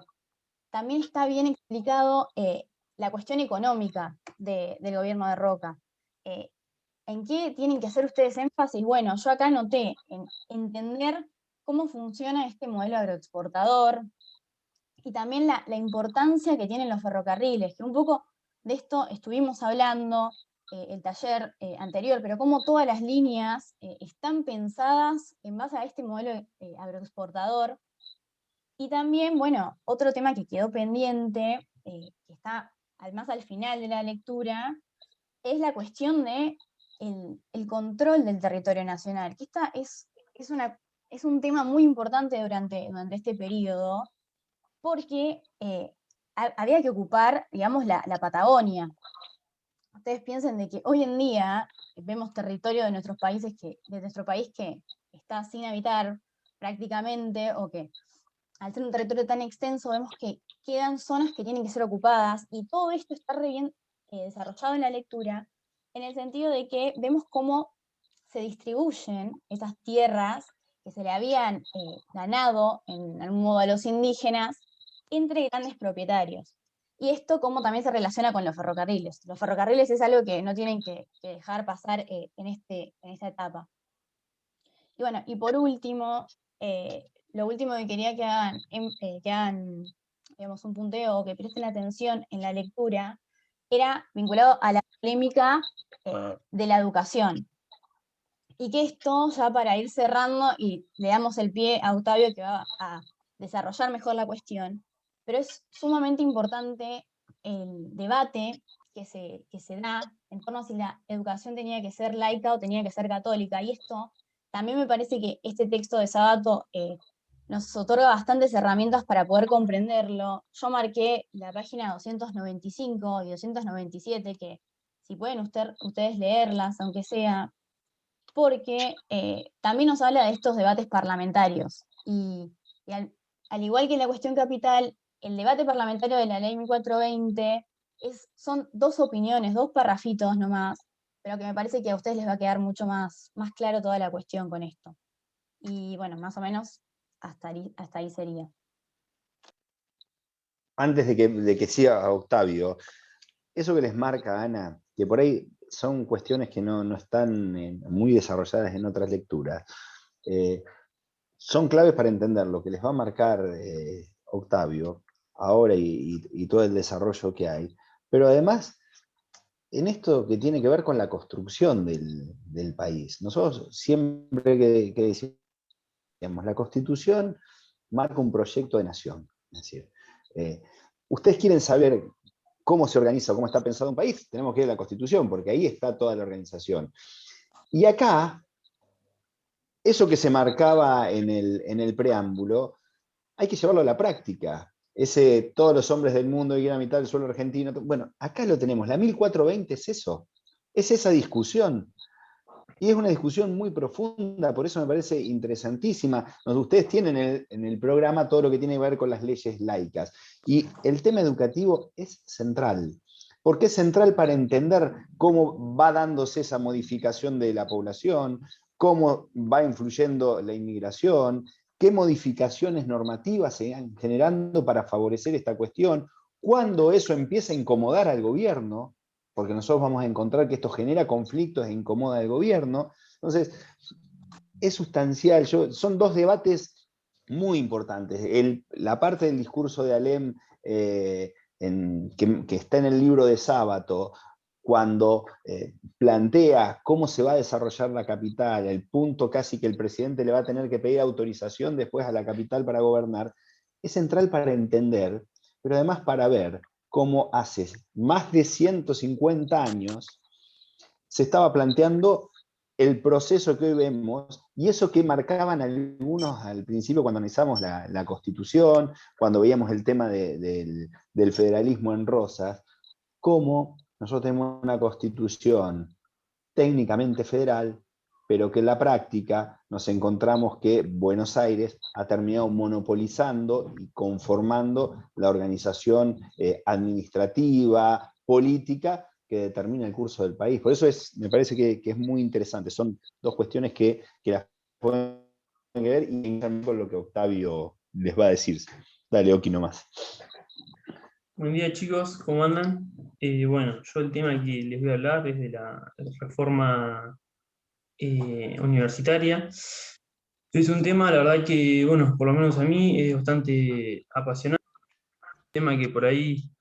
también está bien explicado la cuestión económica del gobierno de Roca. ¿En qué tienen que hacer ustedes énfasis? Bueno, yo acá noté en entender cómo funciona este modelo agroexportador y también la importancia que tienen los ferrocarriles, que un poco de esto estuvimos hablando el taller anterior, pero cómo todas las líneas están pensadas en base a este modelo agroexportador. Y también, bueno, otro tema que quedó pendiente, que está más al final de la lectura, es la cuestión de el control del territorio nacional, que esta es un tema muy importante durante este periodo, porque había que ocupar, digamos, la Patagonia. Ustedes piensen de que hoy en día vemos territorio de nuestro país que está sin habitar prácticamente, o que al ser un territorio tan extenso vemos que quedan zonas que tienen que ser ocupadas, y todo esto está re bien desarrollado en la lectura, en el sentido de que vemos cómo se distribuyen esas tierras que se le habían ganado en algún modo a los indígenas entre grandes propietarios. Y esto cómo también se relaciona con los ferrocarriles. Los ferrocarriles es algo que no tienen que dejar pasar en esta etapa. Y bueno, y por último, lo último que quería que hagan digamos, un punteo o que presten atención en la lectura era vinculado a la polémica de la educación. Y que esto, ya para ir cerrando, y le damos el pie a Octavio que va a desarrollar mejor la cuestión, pero es sumamente importante el debate que se da en torno a si la educación tenía que ser laica o tenía que ser católica. Y esto también me parece que este texto de Sabato nos otorga bastantes herramientas para poder comprenderlo. Yo marqué la página 295 y 297, que si pueden ustedes leerlas, aunque sea, porque también nos habla de estos debates parlamentarios. Y al igual que en la cuestión capital, el debate parlamentario de la ley 1420 son dos opiniones, dos parrafitos nomás, pero que me parece que a ustedes les va a quedar mucho más claro toda la cuestión con esto. Y bueno, más o menos hasta ahí sería. Antes de que siga Octavio, eso que les marca Ana, que por ahí son cuestiones que no están muy desarrolladas en otras lecturas, son claves para entender lo que les va a marcar Octavio ahora y todo el desarrollo que hay, pero además en esto que tiene que ver con la construcción del país. Nosotros siempre que decimos, la Constitución marca un proyecto de nación. Es decir, ustedes quieren saber cómo se organiza, cómo está pensado un país, tenemos que ir a la Constitución, porque ahí está toda la organización. Y acá, eso que se marcaba en el preámbulo, hay que llevarlo a la práctica. Todos los hombres del mundo que quieran habitar el suelo argentino. Bueno, acá lo tenemos. La 1420 es eso. Es esa discusión. Y es una discusión muy profunda, por eso me parece interesantísima. Ustedes tienen en el programa todo lo que tiene que ver con las leyes laicas. Y el tema educativo es central. Porque es central para entender cómo va dándose esa modificación de la población, cómo va influyendo la inmigración, qué modificaciones normativas se van generando para favorecer esta cuestión, cuándo eso empieza a incomodar al gobierno, porque nosotros vamos a encontrar que esto genera conflictos e incomoda al gobierno. Entonces, es sustancial. Son dos debates muy importantes. La parte del discurso de Alem, que está en el libro de Sábato, cuando plantea cómo se va a desarrollar la capital, el punto casi que el presidente le va a tener que pedir autorización después a la capital para gobernar, es central para entender, pero además para ver cómo hace más de 150 años se estaba planteando el proceso que hoy vemos, y eso que marcaban algunos al principio cuando analizamos la Constitución, cuando veíamos el tema del federalismo en Rosas, cómo nosotros tenemos una Constitución técnicamente federal, pero que en la práctica nos encontramos que Buenos Aires ha terminado monopolizando y conformando la organización administrativa, política, que determina el curso del país. Por eso me parece que es muy interesante. Son dos cuestiones que las pueden ver y con lo que Octavio les va a decir. Dale, Oki, nomás. Buen día, chicos, ¿cómo andan? Bueno, yo el tema que les voy a hablar es de la reforma universitaria. Es un tema, la verdad que, bueno, por lo menos a mí es bastante apasionante. Un tema que por ahí,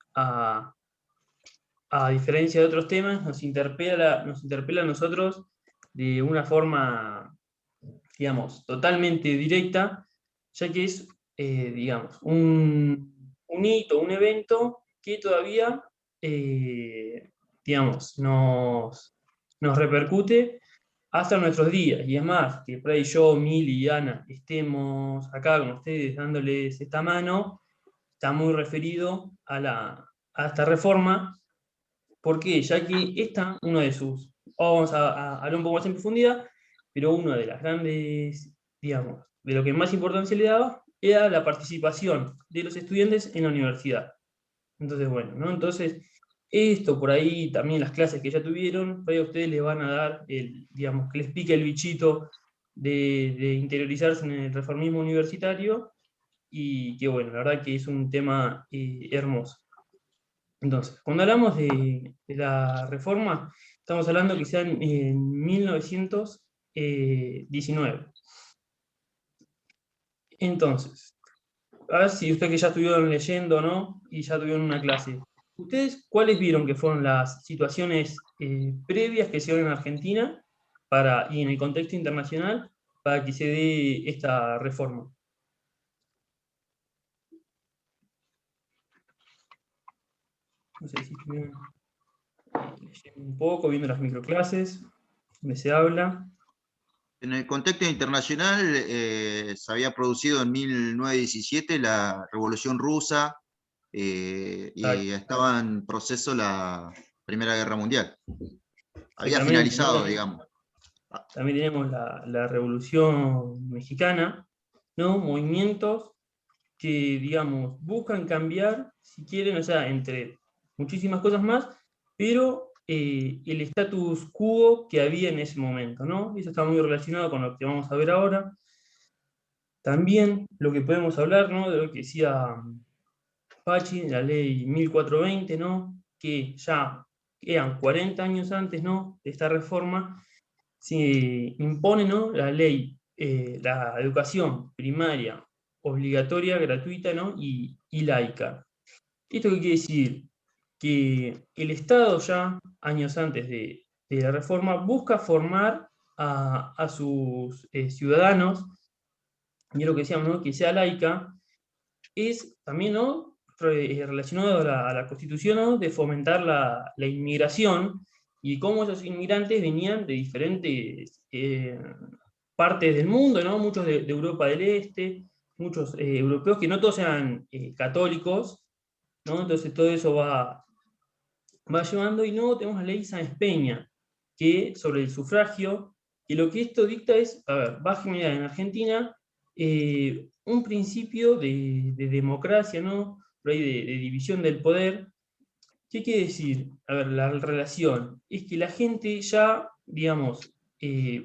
a diferencia de otros temas, nos interpela a nosotros de una forma, digamos, totalmente directa, ya que es, digamos, un hito, un evento que todavía, digamos, nos repercute hasta nuestros días. Y es más, que por ahí yo, Mili y Ana estemos acá con ustedes dándoles esta mano, está muy referido a esta reforma. ¿Por qué? Ya que esta, uno de sus, vamos a hablar un poco más en profundidad, pero una de las grandes, digamos, de lo que más importancia le daba, era la participación de los estudiantes en la universidad. Entonces, bueno, ¿no? Entonces, esto por ahí, también las clases que ya tuvieron, por ahí a ustedes les van a dar, digamos, que les pique el bichito de interiorizarse en el reformismo universitario, y que bueno, la verdad que es un tema hermoso. Entonces, cuando hablamos de la reforma, estamos hablando que sea en 1919. Entonces, a ver si ustedes que ya estuvieron leyendo, ¿no? Y ya tuvieron una clase. ¿Ustedes cuáles vieron que fueron las situaciones previas que se dieron en Argentina y en el contexto internacional para que se dé esta reforma? No sé si estuvieron leyendo un poco, viendo las microclases, donde se habla. En el contexto internacional se había producido en 1917 la Revolución Rusa y estaba en proceso la Primera Guerra Mundial. Había finalizado, digamos. También tenemos la Revolución Mexicana, ¿no? Movimientos que, digamos, buscan cambiar, si quieren, o sea, entre muchísimas cosas más, pero el status quo que había en ese momento, ¿no? Eso está muy relacionado con lo que vamos a ver ahora. También lo que podemos hablar, ¿no? De lo que decía Pachi, la ley 1420, ¿no? Que ya eran 40 años antes, ¿no? De esta reforma, se impone, ¿no? La ley, la educación primaria obligatoria, gratuita, ¿no? y laica. ¿Esto qué quiere decir? Que el Estado ya, años antes de la reforma, busca formar a sus ciudadanos, y es lo que decíamos, ¿no? Que sea laica, es también, ¿no? Relacionado a la Constitución, ¿no? De fomentar la inmigración, y cómo esos inmigrantes venían de diferentes partes del mundo, ¿no? Muchos de Europa del Este, muchos europeos, que no todos eran católicos, ¿no? Entonces todo eso va llevando, y luego tenemos la ley Sáenz Peña, que sobre el sufragio, que lo que esto dicta es, a ver, va a generar en Argentina un principio de democracia, ¿no? Por ahí de división del poder. ¿Qué quiere decir? A ver, la relación es que la gente ya, digamos,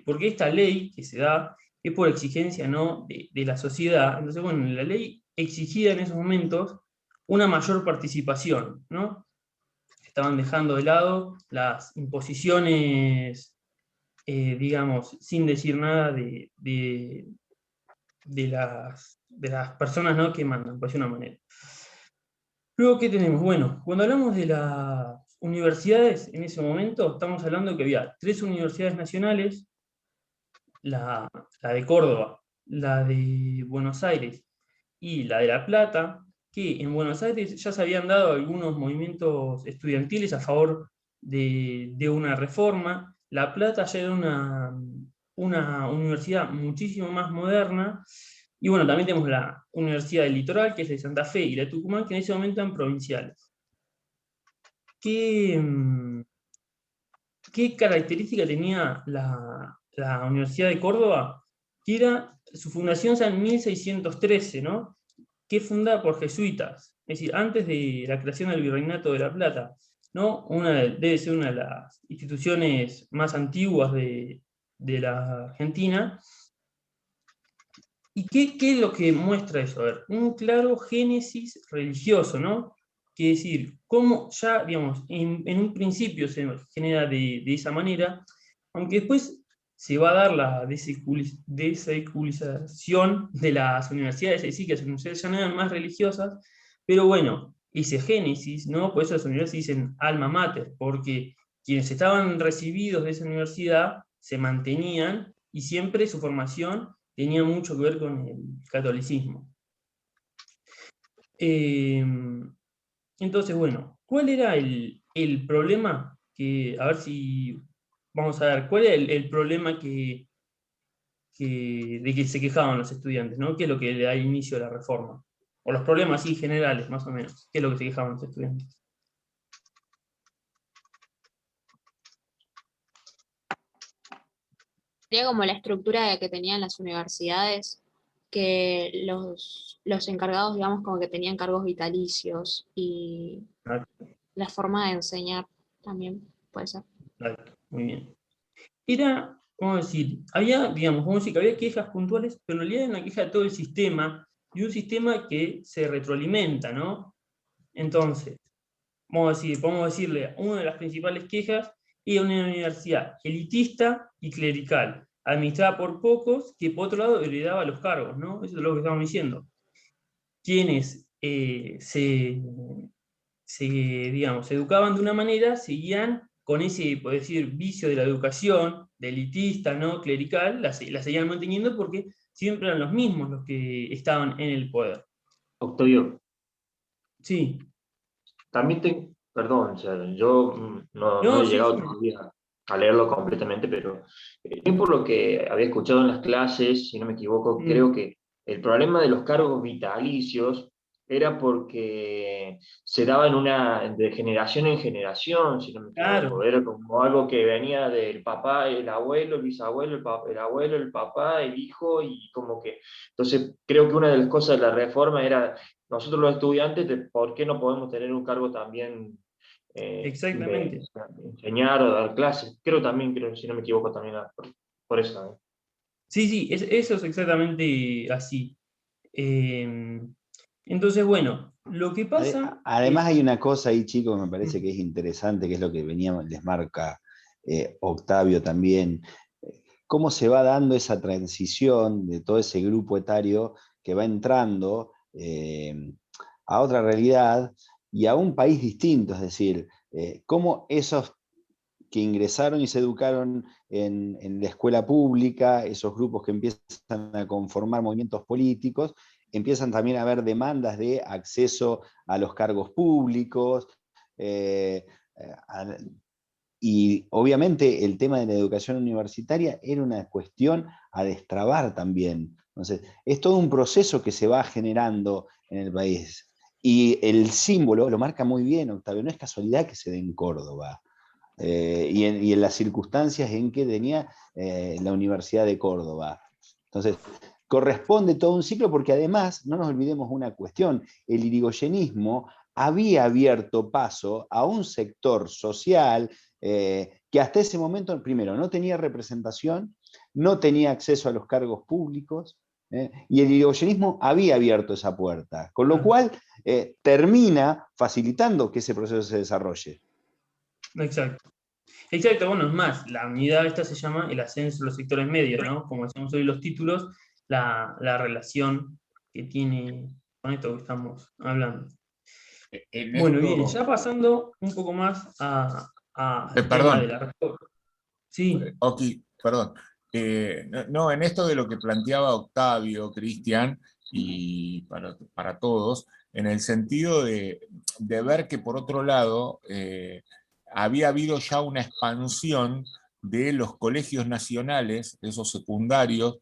porque esta ley que se da es por exigencia, ¿no? de la sociedad. Entonces, bueno, la ley exigía en esos momentos una mayor participación, ¿no? Estaban dejando de lado las imposiciones, digamos, sin decir nada de las personas, ¿no? que mandan, por decir una manera. Luego, ¿qué tenemos? Bueno, cuando hablamos de las universidades, en ese momento estamos hablando de que había 3 universidades nacionales, la de Córdoba, la de Buenos Aires y la de La Plata, que en Buenos Aires ya se habían dado algunos movimientos estudiantiles a favor de una reforma. La Plata ya era una universidad muchísimo más moderna, y bueno, también tenemos la Universidad del Litoral, que es de Santa Fe, y la de Tucumán, que en ese momento eran provinciales. ¿Qué característica tenía la Universidad de Córdoba? Que era, su fundación es en 1613, ¿no? Que es fundada por jesuitas, es decir, antes de la creación del Virreinato de La Plata, ¿no? Debe ser una de las instituciones más antiguas de la Argentina. ¿Y qué es lo que muestra eso? A ver, un claro génesis religioso, ¿no? Que decir, cómo ya, digamos, en un principio se genera de esa manera, aunque después se va a dar la desecularización de las universidades, es decir, que las universidades ya no eran más religiosas, pero bueno, ese génesis, ¿no? Por eso las universidades dicen alma mater, porque quienes estaban recibidos de esa universidad se mantenían y siempre su formación tenía mucho que ver con el catolicismo. Entonces, bueno, ¿cuál era el problema? A ver si vamos a ver, ¿cuál era el problema de que se quejaban los estudiantes, ¿no? ¿Qué es lo que le da inicio a la reforma? O los problemas así generales, más o menos. ¿Qué es lo que se quejaban los estudiantes? Sería como la estructura que tenían las universidades, que los encargados, digamos, como que tenían cargos vitalicios, y la forma de enseñar también puede ser. Exacto, muy bien. Era, vamos a decir, había, digamos, vamos a decir que había quejas puntuales, pero en realidad era una queja de todo el sistema, y un sistema que se retroalimenta, ¿no? Entonces, vamos a decirle, una de las principales quejas era una universidad elitista y clerical, administrada por pocos, que por otro lado heredaba los cargos, ¿no? Eso es lo que estamos diciendo. Quienes digamos, se educaban de una manera, seguían con ese, por decir, vicio de la educación, de elitista, ¿no? Clerical, la seguían manteniendo porque siempre eran los mismos los que estaban en el poder. Octavio. Sí. También perdón, o sea, yo no he llegado todavía a leerlo completamente, pero yo por lo que había escuchado en las clases, si no me equivoco, creo que el problema de los cargos vitalicios era porque se daba de generación en generación, si no me equivoco. Claro. Era como algo que venía del papá, el abuelo, el bisabuelo, el abuelo, el papá, el hijo, y como que... Entonces, creo que una de las cosas de la reforma era, nosotros los estudiantes, de por qué no podemos tener un cargo también exactamente. de enseñar o dar clases. Creo, si no me equivoco, también por eso. Sí, eso es exactamente así. Entonces, bueno, lo que pasa... Además hay una cosa ahí, chicos, que me parece que es interesante, que es lo que les marca Octavio también. Cómo se va dando esa transición de todo ese grupo etario que va entrando a otra realidad y a un país distinto, es decir, cómo esos que ingresaron y se educaron en la escuela pública, esos grupos que empiezan a conformar movimientos políticos, empiezan también a haber demandas de acceso a los cargos públicos, y obviamente el tema de la educación universitaria era una cuestión a destrabar también. Entonces, es todo un proceso que se va generando en el país. Y el símbolo lo marca muy bien, Octavio, no es casualidad que se dé en Córdoba. Y en las circunstancias en que tenía la Universidad de Córdoba. Entonces, corresponde todo un ciclo, porque además, no nos olvidemos una cuestión, el irigoyenismo había abierto paso a un sector social que hasta ese momento, primero, no tenía representación, no tenía acceso a los cargos públicos, y el irigoyenismo había abierto esa puerta, con lo cual termina facilitando que ese proceso se desarrolle. Exacto. Exacto, bueno, es más, la unidad esta se llama el ascenso de los sectores medios, ¿no? Como decíamos hoy los títulos, la relación que tiene con esto que estamos hablando. Bueno, bien, ya pasando un poco más al tema de la reforma. Sí. Ok, perdón. No, en esto de lo que planteaba Octavio, Cristian, y para todos, en el sentido de ver que por otro lado había habido ya una expansión de los colegios nacionales, esos secundarios,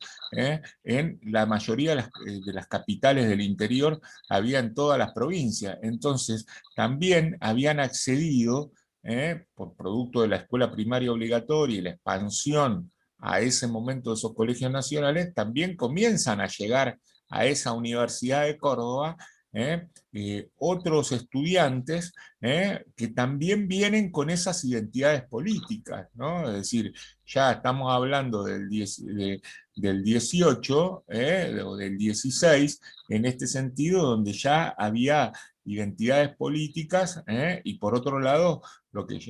en la mayoría de las capitales del interior, había en todas las provincias. Entonces, también habían accedido, por producto de la escuela primaria obligatoria y la expansión a ese momento de esos colegios nacionales, también comienzan a llegar a esa Universidad de Córdoba otros estudiantes que también vienen con esas identidades políticas, ¿no? Es decir, ya estamos hablando del 18 o del 16, en este sentido, donde ya había identidades políticas, y por otro lado, lo que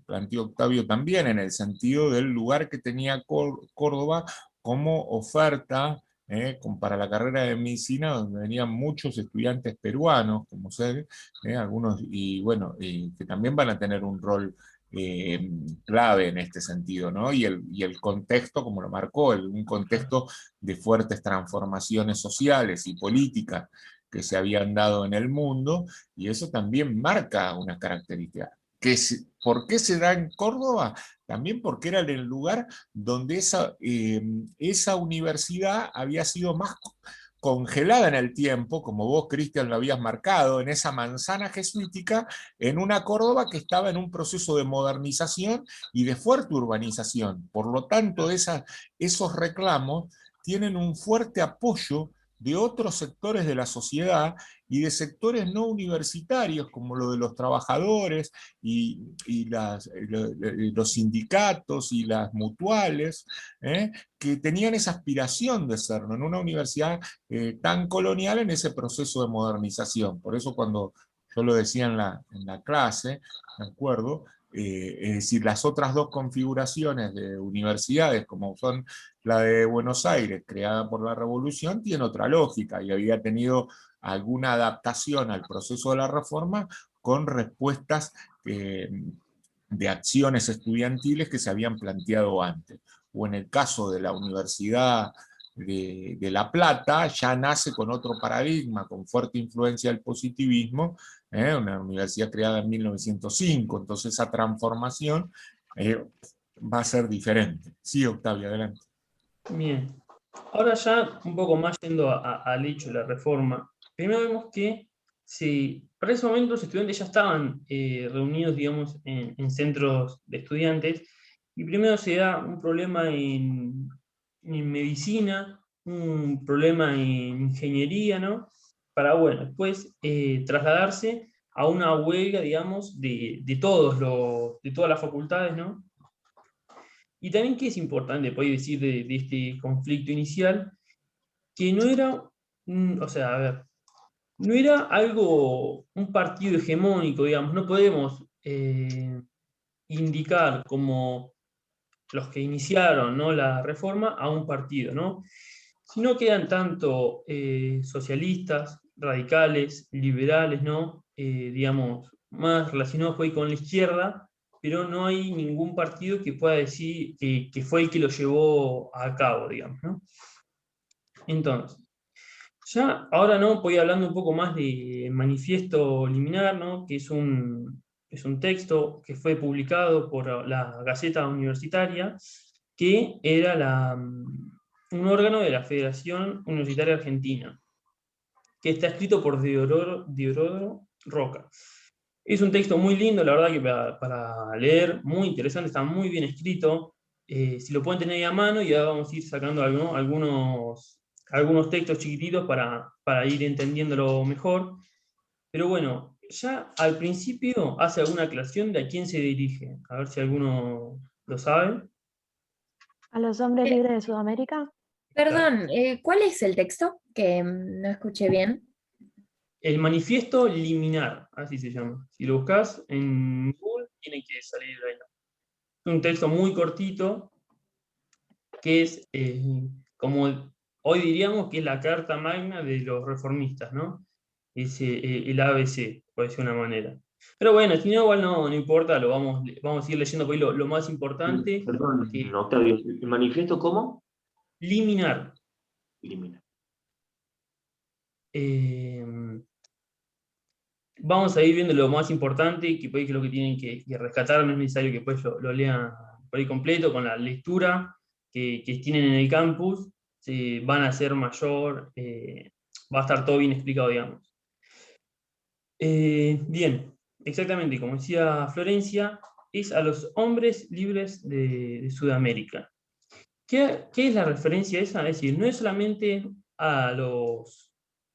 planteó Octavio también, en el sentido del lugar que tenía Córdoba como oferta para la carrera de medicina, donde venían muchos estudiantes peruanos, como sé, algunos, y bueno, que también van a tener un rol clave en este sentido, ¿no? Y el contexto, como lo marcó, un contexto de fuertes transformaciones sociales y políticas que se habían dado en el mundo, y eso también marca una característica. ¿Por qué se da en Córdoba? También porque era el lugar donde esa universidad había sido más congelada en el tiempo, como vos, Cristian, lo habías marcado, en esa manzana jesuítica, en una Córdoba que estaba en un proceso de modernización y de fuerte urbanización. Por lo tanto, esos reclamos tienen un fuerte apoyo de otros sectores de la sociedad y de sectores no universitarios, como lo de los trabajadores y los sindicatos y las mutuales, que tenían esa aspiración de ser, ¿no?, en una universidad tan colonial en ese proceso de modernización. Por eso cuando yo lo decía en la clase, me acuerdo, es decir, las otras dos configuraciones de universidades, como son la de Buenos Aires, creada por la Revolución, tiene otra lógica y había tenido alguna adaptación al proceso de la reforma con respuestas de acciones estudiantiles que se habían planteado antes. O en el caso de la Universidad de La Plata, ya nace con otro paradigma, con fuerte influencia del positivismo, una universidad creada en 1905, entonces esa transformación va a ser diferente. Sí, Octavio, adelante. Bien, ahora ya un poco más yendo al hecho de la reforma, primero vemos que para ese momento los estudiantes ya estaban reunidos, digamos, en centros de estudiantes, y primero se da un problema en medicina, un problema en ingeniería, ¿no? Para, bueno, después trasladarse a una huelga, digamos, de todas las facultades, ¿no? Y también que es importante, podéis decir, de este conflicto inicial, que no era, o sea, a ver, no era un partido hegemónico, digamos, no podemos indicar como los que iniciaron, ¿no?, la reforma a un partido, ¿no?, sino que eran tanto socialistas, radicales, liberales, ¿no?, digamos, más relacionados con la izquierda, pero no hay ningún partido que pueda decir que fue el que lo llevó a cabo, digamos, ¿no? Entonces, ya ahora no, voy hablando un poco más de Manifiesto Liminar, ¿no?, que es un texto que fue publicado por la Gaceta Universitaria, que era un órgano de la Federación Universitaria Argentina, que está escrito por Diodoro Roca. Es un texto muy lindo, la verdad que para leer, muy interesante, está muy bien escrito. Si lo pueden tener ahí a mano, ya vamos a ir sacando algunos textos chiquititos para ir entendiéndolo mejor. Pero bueno, ya al principio hace alguna aclaración de a quién se dirige. A ver si alguno lo sabe. ¿A los hombres libres de Sudamérica? Perdón, ¿cuál es el texto? Que no escuché bien. El Manifiesto Liminar, así se llama. Si lo buscas en Google, tiene que salir ahí. Es un texto muy cortito, que es, como hoy diríamos, que es la carta magna de los reformistas, ¿no? Es el ABC, por decir una manera. Pero bueno, si no, igual no importa, lo vamos a ir leyendo por ahí lo más importante. Perdón, Octavio, ¿el manifiesto cómo? Liminar. Liminar. vamos a ir viendo lo más importante, que por ahí que lo que tienen que rescatar, no es necesario que después lo lean por ahí completo, con la lectura que tienen en el campus, van a ser mayor, va a estar todo bien explicado, digamos. Bien, exactamente, como decía Florencia, es a los hombres libres de Sudamérica. ¿Qué es la referencia esa? Es decir, no es solamente a los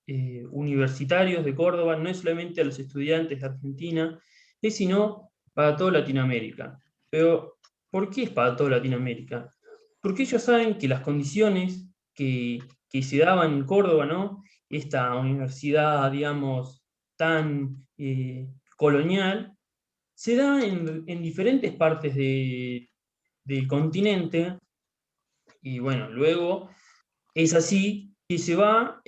universitarios de Córdoba, no es solamente a los estudiantes de Argentina, es sino para toda Latinoamérica. Pero, ¿por qué es para toda Latinoamérica? Porque ellos saben que las condiciones que se daban en Córdoba, ¿no? Esta universidad, digamos, tan colonial, se da en diferentes partes del continente, y bueno, luego es así que se va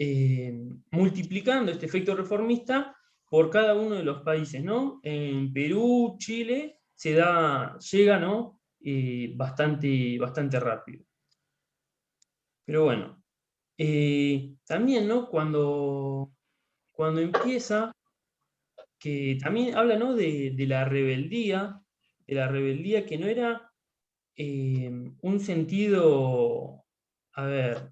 multiplicando este efecto reformista por cada uno de los países, ¿no? En Perú, Chile, llega, ¿no? Bastante rápido. Pero bueno, también, ¿no? Cuando empieza, que también habla, ¿no? de la rebeldía que no era un sentido, a ver,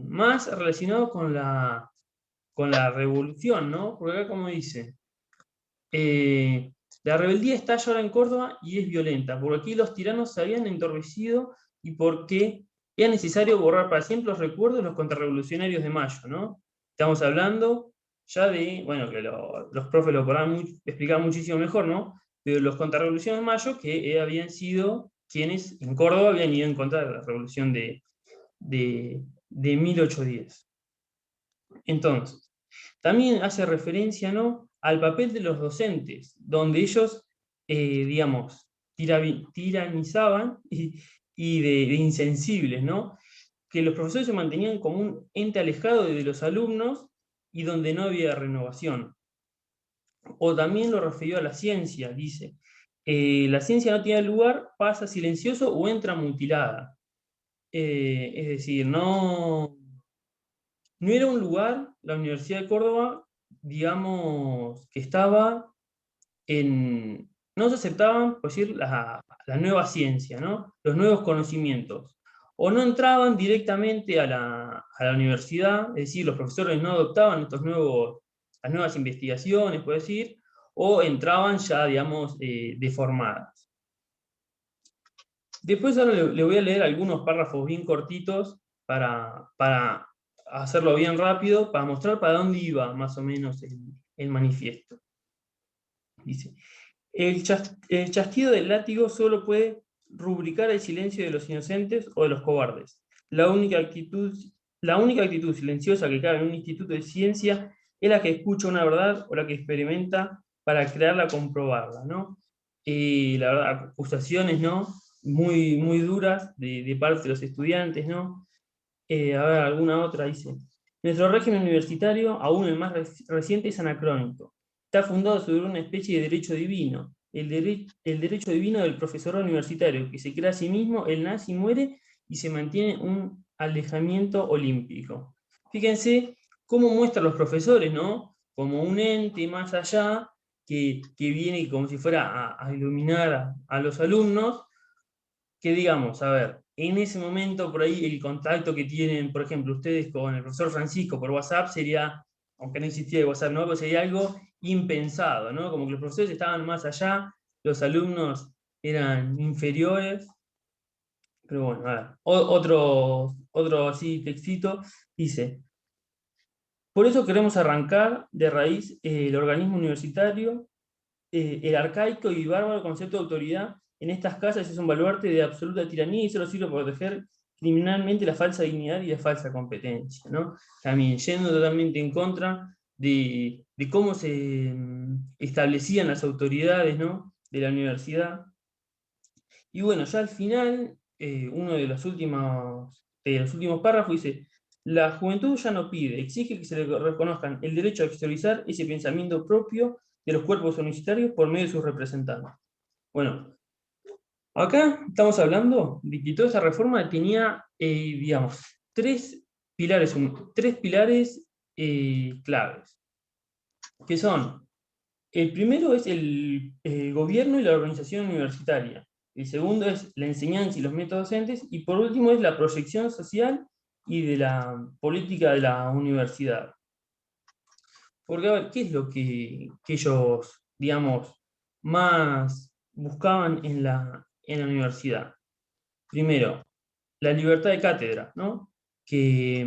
más relacionado con la revolución, ¿no? Porque acá como dice, la rebeldía estalla ahora en Córdoba y es violenta, porque aquí los tiranos se habían entorpecido y porque era necesario borrar para siempre los recuerdos de los contrarrevolucionarios de Mayo, ¿no? Estamos hablando ya de, bueno, que los profes lo podrán explicar muchísimo mejor, ¿no? De los contrarrevolucionarios de Mayo que habían sido quienes en Córdoba habían ido en contra de la revolución de 1810. Entonces, también hace referencia, ¿no? al papel de los docentes, donde ellos, digamos, tiranizaban y de insensibles, ¿no? Que los profesores se mantenían como un ente alejado de los alumnos y donde no había renovación. O también lo refirió a la ciencia, dice, la ciencia no tiene lugar, pasa silencioso o entra mutilada. Es decir, no era un lugar, la Universidad de Córdoba, digamos, que estaba en... No se aceptaban, por decir, la nueva ciencia, ¿no? Los nuevos conocimientos. O no entraban directamente a la universidad, es decir, los profesores no adoptaban las nuevas investigaciones, por decir, o entraban ya, digamos, deformadas. Después ahora le voy a leer algunos párrafos bien cortitos para hacerlo bien rápido, para mostrar para dónde iba más o menos el manifiesto. Dice, el chasquido del látigo solo puede rubricar el silencio de los inocentes o de los cobardes. La única actitud silenciosa que cabe en un instituto de ciencia es la que escucha una verdad o la que experimenta para crearla, comprobarla, ¿no? La verdad, acusaciones, ¿no? Muy duras de parte de los estudiantes, ¿no? A ver, alguna otra dice. Nuestro régimen universitario, aún el más reciente, es anacrónico. Está fundado sobre una especie de derecho divino, el derecho divino del profesorado universitario, que se crea a sí mismo, él nace y muere, y se mantiene un alejamiento olímpico. Fíjense cómo muestran los profesores, ¿no? Como un ente más allá, que viene como si fuera a iluminar a los alumnos, que digamos, a ver, en ese momento por ahí el contacto que tienen, por ejemplo, ustedes con el profesor Francisco por WhatsApp sería, aunque no existía WhatsApp, ¿no? Pues sería algo impensado, ¿no? Como que los profesores estaban más allá, los alumnos eran inferiores. Pero bueno, a ver, otro así textito, dice, por eso queremos arrancar de raíz el organismo universitario, el arcaico y bárbaro concepto de autoridad en estas casas es un baluarte de absoluta tiranía y solo sirve para proteger criminalmente la falsa dignidad y la falsa competencia, ¿no? También yendo totalmente en contra de cómo se establecían las autoridades, ¿no? de la universidad. Y bueno, ya al final, uno de los últimos párrafos dice, la juventud ya no pide, exige que se le reconozcan el derecho a exteriorizar ese pensamiento propio de los cuerpos universitarios por medio de sus representantes. Bueno, acá estamos hablando de que toda esa reforma tenía, digamos, tres pilares claves, que son, el primero es el gobierno y la organización universitaria, el segundo es la enseñanza y los métodos docentes, y por último es la proyección social y de la política de la universidad. Porque, a ver, ¿qué es lo que ellos, digamos, más buscaban en la universidad? Primero, la libertad de cátedra, ¿no? Que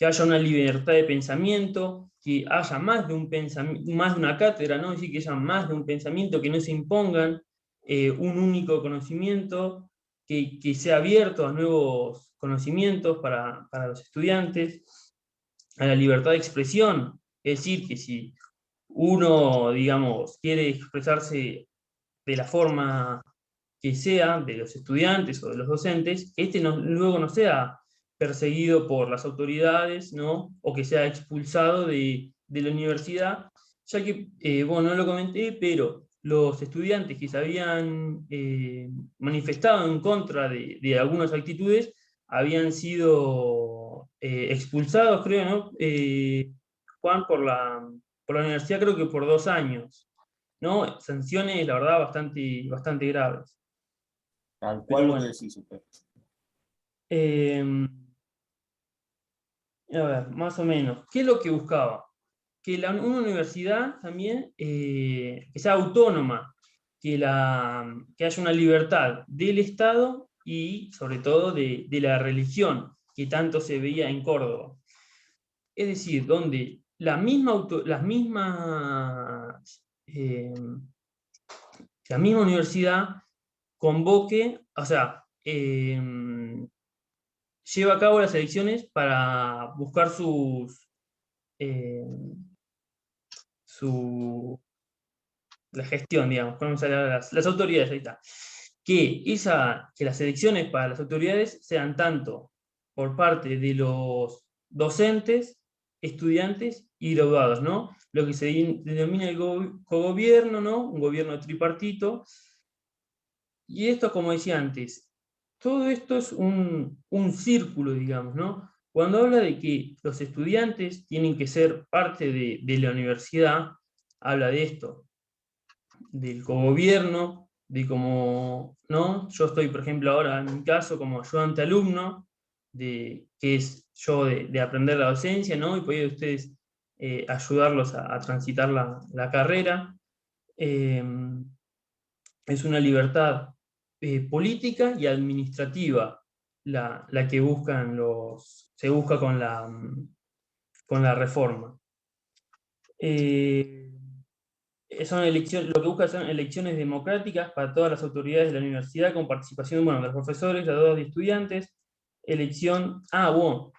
haya una libertad de pensamiento, que haya más de una cátedra, ¿no? Es decir, que haya más de un pensamiento, que no se impongan un único conocimiento, que sea abierto a nuevos conocimientos para los estudiantes, a la libertad de expresión, es decir, que si uno, digamos, quiere expresarse de la forma que sea, de los estudiantes o de los docentes, luego no sea perseguido por las autoridades, ¿no? O que sea expulsado de la universidad, ya que, bueno, no lo comenté, pero los estudiantes que se habían manifestado en contra de algunas actitudes habían sido expulsados, creo, ¿no? Juan, por la universidad, creo que por 2 años, ¿no? Sanciones, la verdad, bastante graves. Tal cual lo que decís usted. A ver, más o menos, ¿qué es lo que buscaba? Que una universidad también que sea autónoma, que haya una libertad del Estado y sobre todo de la religión, que tanto se veía en Córdoba. Es decir, donde la misma universidad convoque, o sea, lleva a cabo las elecciones para buscar la gestión, digamos, las autoridades, ahí está. Que las elecciones para las autoridades sean tanto por parte de los docentes, estudiantes y graduados, ¿no? Lo que se denomina el cogobierno, ¿no? Un gobierno tripartito. Y esto, como decía antes, todo esto es un círculo, digamos, ¿no? Cuando habla de que los estudiantes tienen que ser parte de la universidad, habla de esto, del cogobierno, de cómo, ¿no? Yo estoy, por ejemplo, ahora en mi caso como ayudante alumno, que es yo de aprender la docencia, ¿no? Y poder ustedes ayudarlos a transitar la carrera. Es una libertad política y administrativa la que se busca con la reforma. Lo que busca son elecciones democráticas para todas las autoridades de la universidad con participación, bueno, de los profesores, graduados y estudiantes.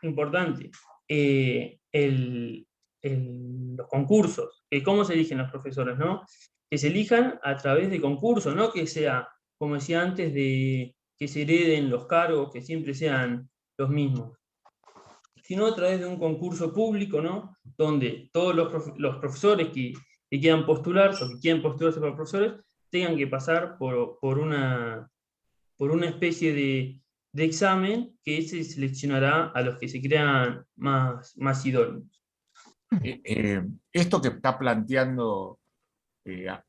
Importante, los concursos, cómo se eligen los profesores, ¿no? Que se elijan a través de concursos, no que sea, como decía antes, de que se hereden los cargos, que siempre sean los mismos, sino a través de un concurso público, ¿no? Donde todos los profesores que quieran postularse o que quieran postularse para profesores tengan que pasar por una especie de examen que se seleccionará a los que se crean más idóneos. Esto que está planteando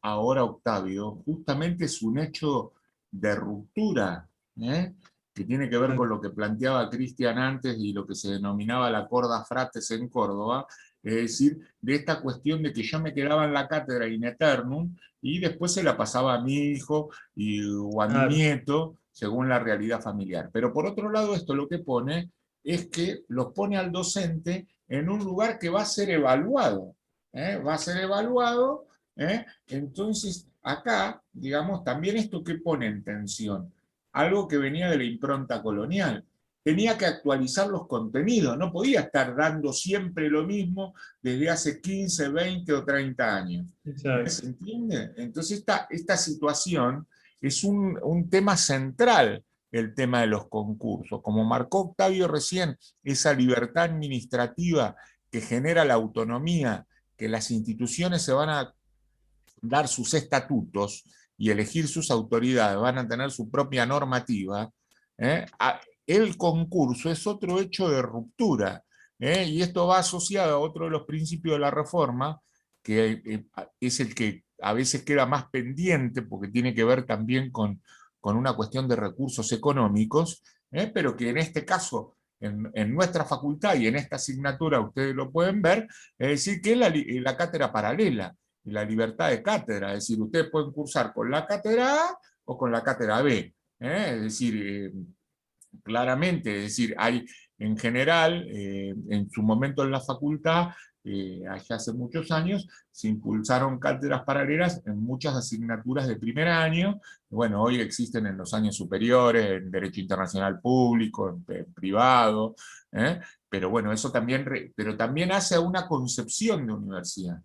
ahora Octavio, justamente es un hecho de ruptura, que tiene que ver con lo que planteaba Cristian antes y lo que se denominaba la corda fratres en Córdoba, es decir, de esta cuestión de que yo me quedaba en la cátedra in aeternum y después se la pasaba a mi hijo o a mi nieto, según la realidad familiar. Pero por otro lado, esto lo que pone es que los pone al docente en un lugar que va a ser evaluado. Va a ser evaluado. Entonces, acá, digamos, también esto que pone en tensión, algo que venía de la impronta colonial. Tenía que actualizar los contenidos, no podía estar dando siempre lo mismo desde hace 15, 20 o 30 años. ¿Se entiende? Entonces, esta situación es un tema central, el tema de los concursos. Como marcó Octavio recién, esa libertad administrativa que genera la autonomía, que las instituciones se van a dar sus estatutos y elegir sus autoridades, van a tener su propia normativa, el concurso es otro hecho de ruptura, Y esto va asociado a otro de los principios de la reforma, que es el que a veces queda más pendiente, porque tiene que ver también con una cuestión de recursos económicos, pero que en este caso, en nuestra facultad y en esta asignatura, ustedes lo pueden ver, es decir, que es la cátedra paralela, y la libertad de cátedra, es decir, ustedes pueden cursar con la cátedra A o con la cátedra B, es decir, claramente, es decir, hay en general, en su momento en la facultad, allá hace muchos años, se impulsaron cátedras paralelas en muchas asignaturas de primer año. Bueno, hoy existen en los años superiores, en Derecho Internacional Público, en privado, pero bueno, eso también, pero también hace una concepción de universidad.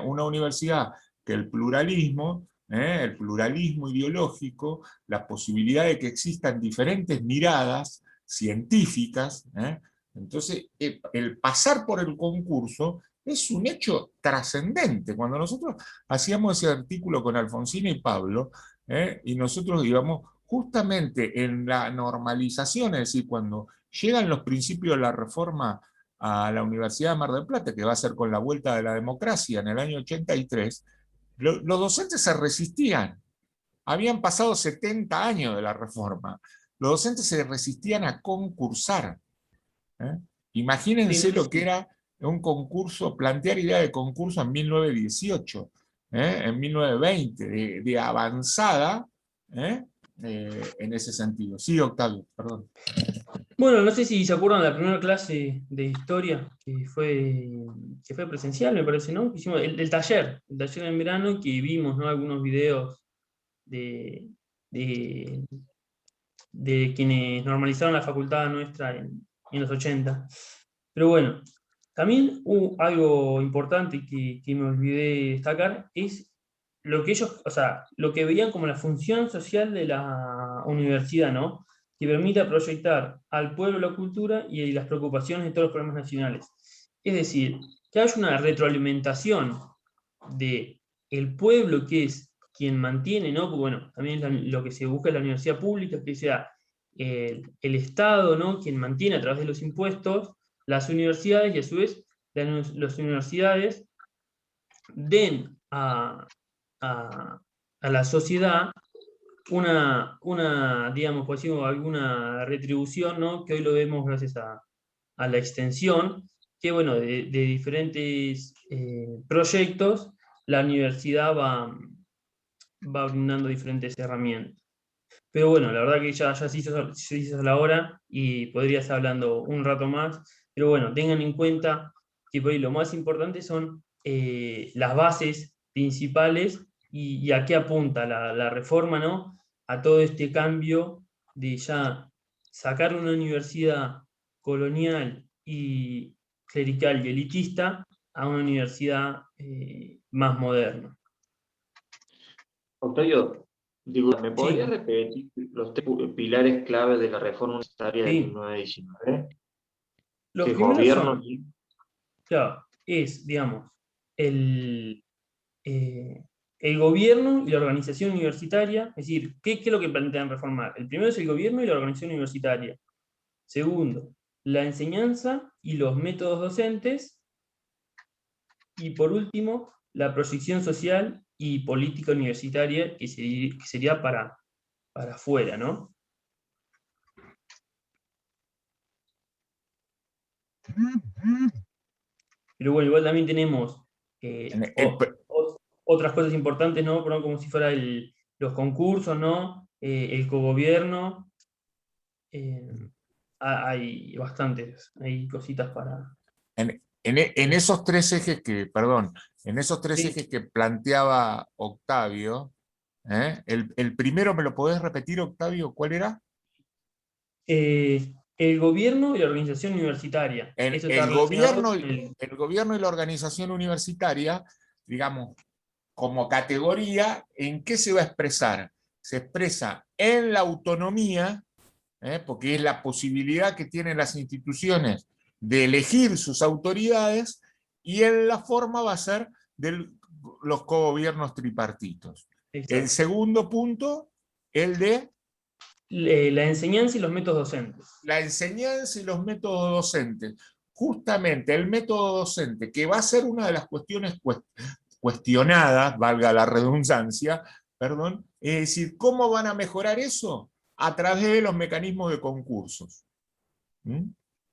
Una universidad que el pluralismo ideológico, la posibilidad de que existan diferentes miradas científicas, entonces el pasar por el concurso es un hecho trascendente. Cuando nosotros hacíamos ese artículo con Alfonsina y Pablo, y nosotros íbamos justamente en la normalización, es decir, cuando llegan los principios de la reforma a la Universidad de Mar del Plata, que va a ser con la vuelta de la democracia en el año 83, los docentes se resistían. Habían pasado 70 años de la reforma. Los docentes se resistían a concursar. Imagínense lo que era un concurso, plantear idea de concurso en 1918, en 1920, de avanzada, en ese sentido. Sí, Octavio, perdón. Bueno, no sé si se acuerdan de la primera clase de historia que fue presencial, me parece, ¿no? Hicimos el taller en verano, que vimos, ¿no?, algunos videos de quienes normalizaron la facultad nuestra en los 80. Pero bueno, también algo importante que me olvidé destacar es lo que ellos, o sea, lo que veían como la función social de la universidad, ¿no?, que permita proyectar al pueblo la cultura y las preocupaciones de todos los problemas nacionales. Es decir, que haya una retroalimentación de el pueblo, que es quien mantiene, ¿no? Porque, bueno, también lo que se busca en la universidad pública, que sea el Estado, ¿no?, quien mantiene a través de los impuestos las universidades, y a su vez las universidades den a la sociedad digamos, por decirlo, alguna retribución, ¿no?, que hoy lo vemos gracias a la extensión, que bueno, de diferentes proyectos, la universidad va brindando diferentes herramientas. Pero bueno, la verdad que ya se hizo la hora y podría estar hablando un rato más, pero bueno, tengan en cuenta que por ahí lo más importante son las bases principales y a qué apunta la reforma, ¿no?, a todo este cambio de ya sacar una universidad colonial y clerical y elitista a una universidad más moderna. Octavio, digo, ¿me podrías Sí. repetir los tres pilares clave de la reforma universitaria de Sí. 1919? Los ¿Qué primeros gobierno? son, claro, digamos, el gobierno y la organización universitaria. Es decir, ¿qué es lo que plantean reformar? El primero es el gobierno y la organización universitaria. Segundo, la enseñanza y los métodos docentes. Y por último, la proyección social y política universitaria, que sería para afuera, ¿no? Pero bueno, igual también tenemos otras cosas importantes, ¿no? Como si fuera los concursos, ¿no? El cogobierno. Hay bastantes, hay cositas para... En esos tres ejes Sí. ejes que planteaba Octavio, el primero, ¿me lo podés repetir, Octavio? ¿Cuál era? El gobierno y la organización universitaria. Eso está El relacionado gobierno, con el... el gobierno y la organización universitaria, digamos, como categoría, ¿en qué se va a expresar? Se expresa en la autonomía, porque es la posibilidad que tienen las instituciones de elegir sus autoridades, y en la forma va a ser de los cogobiernos tripartitos. Exacto. El segundo punto, el de la enseñanza y los métodos docentes. la enseñanza y los métodos docentes, justamente el método docente, que va a ser una de las cuestiones cuestionadas, valga la redundancia, perdón, es decir, ¿cómo van a mejorar eso? A través de los mecanismos de concursos. ¿Mm?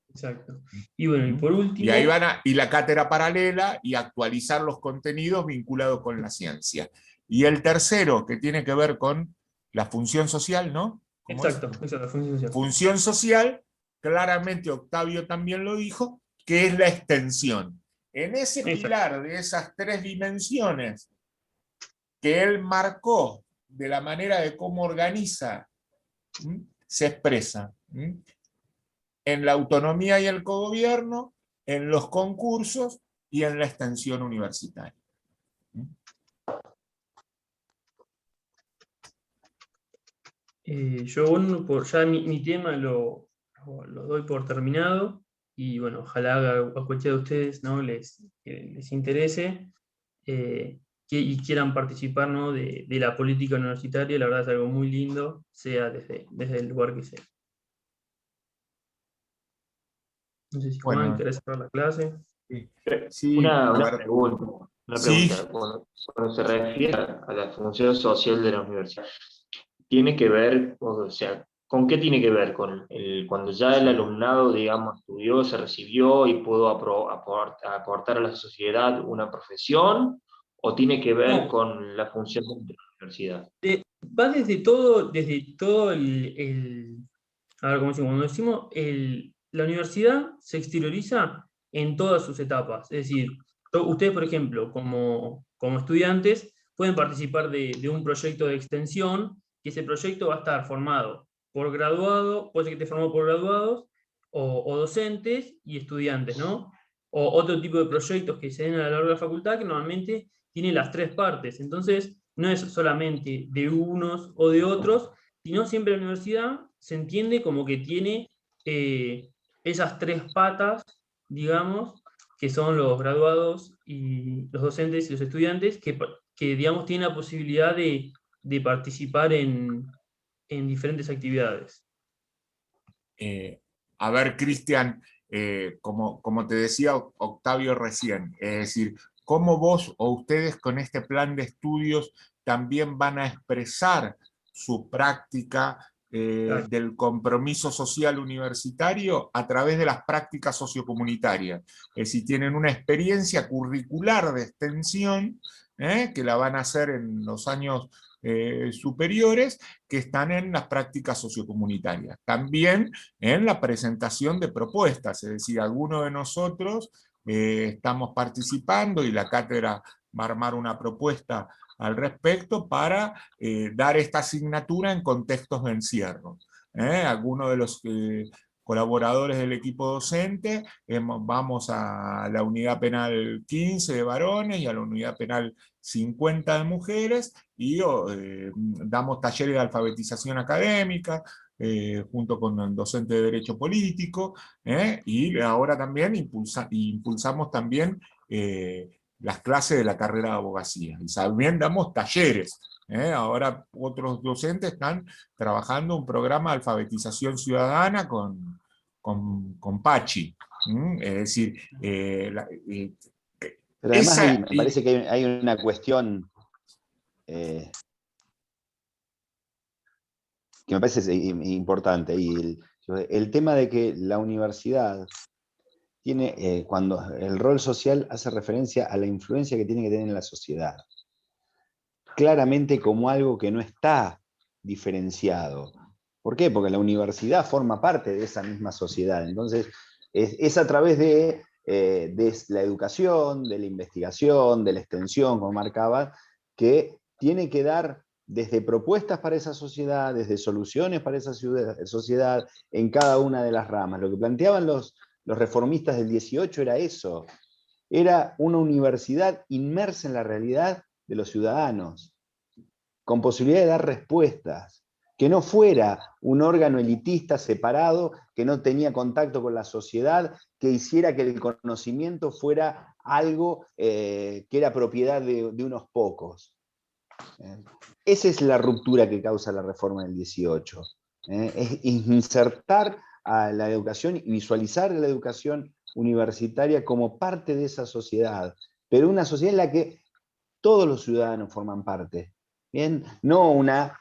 Exacto. Y bueno, y por último... Y ahí y la cátedra paralela y actualizar los contenidos vinculados con la ciencia. Y el tercero, que tiene que ver con la función social, ¿no? Exacto, exacto, función social. Función social, claramente Octavio también lo dijo, que es la extensión. En ese pilar de esas tres dimensiones que él marcó de la manera de cómo organiza, se expresa en la autonomía y el cogobierno, en los concursos y en la extensión universitaria. Yo, bueno, ya mi tema lo doy por terminado, y bueno, ojalá a cualquiera de ustedes, ¿no? les interese y quieran participar, ¿no? de la política universitaria. La verdad es algo muy lindo, sea desde el lugar que sea. No sé si Juan, Bueno, ¿querés cerrar la clase? Sí, Una ver. pregunta. Sí. Cuando se refiere a la función social de la universidad, ¿tiene que ver, o sea, con qué tiene que ver? Cuando ya el alumnado, digamos, estudió, se recibió y pudo aportar a la sociedad una profesión, o tiene que ver No. con la función de la universidad? Va desde todo a ver, ¿cómo decimos? Cuando decimos la universidad se exterioriza en todas sus etapas. Es decir, ustedes, por ejemplo, como estudiantes, pueden participar de un proyecto de extensión, que ese proyecto va a estar formado por graduados, puede ser que esté formado por graduados, o docentes y estudiantes, ¿no? O otro tipo de proyectos que se den a lo largo de la facultad, que normalmente tiene las tres partes. Entonces, no es solamente de unos o de otros, sino siempre la universidad se entiende como que tiene esas tres patas, digamos, que son los graduados y los docentes y los estudiantes, que digamos, tienen la posibilidad de participar en diferentes actividades. A ver, Cristian, como te decía Octavio recién, es decir, ¿cómo vos o ustedes con este plan de estudios también van a expresar su práctica del compromiso social universitario a través de las prácticas sociocomunitarias? Es decir, tienen una experiencia curricular de extensión, que la van a hacer en los años superiores, que están en las prácticas sociocomunitarias. También en la presentación de propuestas, es decir, algunos de nosotros estamos participando y la cátedra va a armar una propuesta al respecto para dar esta asignatura en contextos de encierro. Algunos de los colaboradores del equipo docente vamos a la unidad penal 15 de varones y a la unidad penal 50 de mujeres, y damos talleres de alfabetización académica, junto con el docente de Derecho Político, y ahora también impulsamos también las clases de la carrera de abogacía, y también damos talleres. Ahora otros docentes están trabajando un programa de alfabetización ciudadana con Pachi. Es decir, pero además me parece que hay una cuestión que me parece importante, y el tema de que la universidad tiene, cuando el rol social hace referencia a la influencia que tiene que tener en la sociedad, claramente como algo que no está diferenciado. ¿Por qué? Porque la universidad forma parte de esa misma sociedad. Entonces, es a través de la educación, de la investigación, de la extensión, como marcaba, que tiene que dar desde propuestas para esa sociedad, desde soluciones para esa sociedad, en cada una de las ramas. Lo que planteaban los reformistas del 18 era eso, era una universidad inmersa en la realidad de los ciudadanos, con posibilidad de dar respuestas, que no fuera un órgano elitista separado, que no tenía contacto con la sociedad, que hiciera que el conocimiento fuera algo que era propiedad de unos pocos. Esa es la ruptura que causa la reforma del 18. Es insertar a la educación y visualizar la educación universitaria como parte de esa sociedad, pero una sociedad en la que todos los ciudadanos forman parte, ¿bien? No una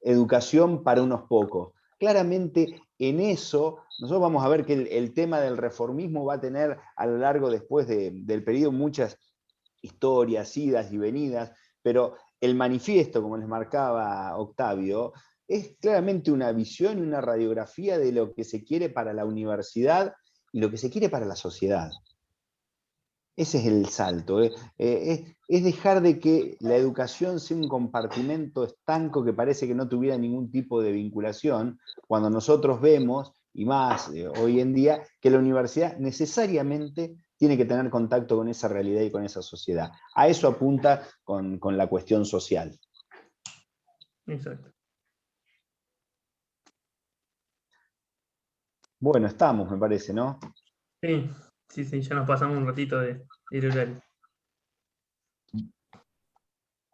educación para unos pocos. Claramente en eso nosotros vamos a ver que el tema del reformismo va a tener a lo largo después del periodo muchas historias, idas y venidas, pero el manifiesto, como les marcaba Octavio, es claramente una visión y una radiografía de lo que se quiere para la universidad y lo que se quiere para la sociedad. Ese es el salto. Es dejar de que la educación sea un compartimento estanco que parece que no tuviera ningún tipo de vinculación, cuando nosotros vemos, y más hoy en día, que la universidad necesariamente tiene que tener contacto con esa realidad y con esa sociedad. A eso apunta con la cuestión social. Exacto. Bueno, estamos, me parece, ¿no? Sí, sí, sí, ya nos pasamos un ratito del horario.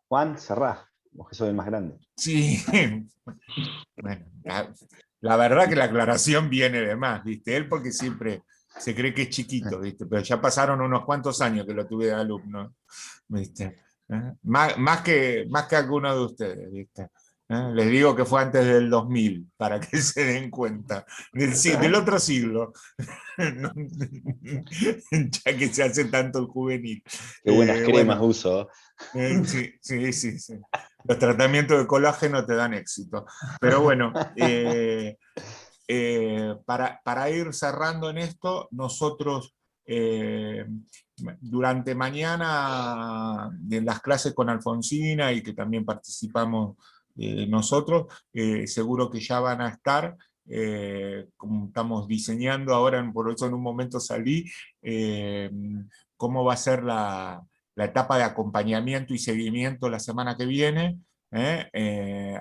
Juan, cerrá, vos que sos el más grande. Sí, bueno, la verdad que la aclaración viene de más, ¿viste? Él porque siempre se cree que es chiquito, ¿viste? Pero ya pasaron unos cuantos años que lo tuve de alumno, ¿viste? Más que alguno de ustedes, ¿viste? Les digo que fue antes del 2000, para que se den cuenta, del otro siglo, ya que se hace tanto el juvenil. Qué buenas cremas bueno, uso. sí. Los tratamientos de colágeno te dan éxito. Pero bueno, para ir cerrando en esto, nosotros durante mañana en las clases con Alfonsina y que también participamos nosotros, seguro que ya van a estar, como estamos diseñando ahora, por eso en un momento salí, cómo va a ser la etapa de acompañamiento y seguimiento la semana que viene,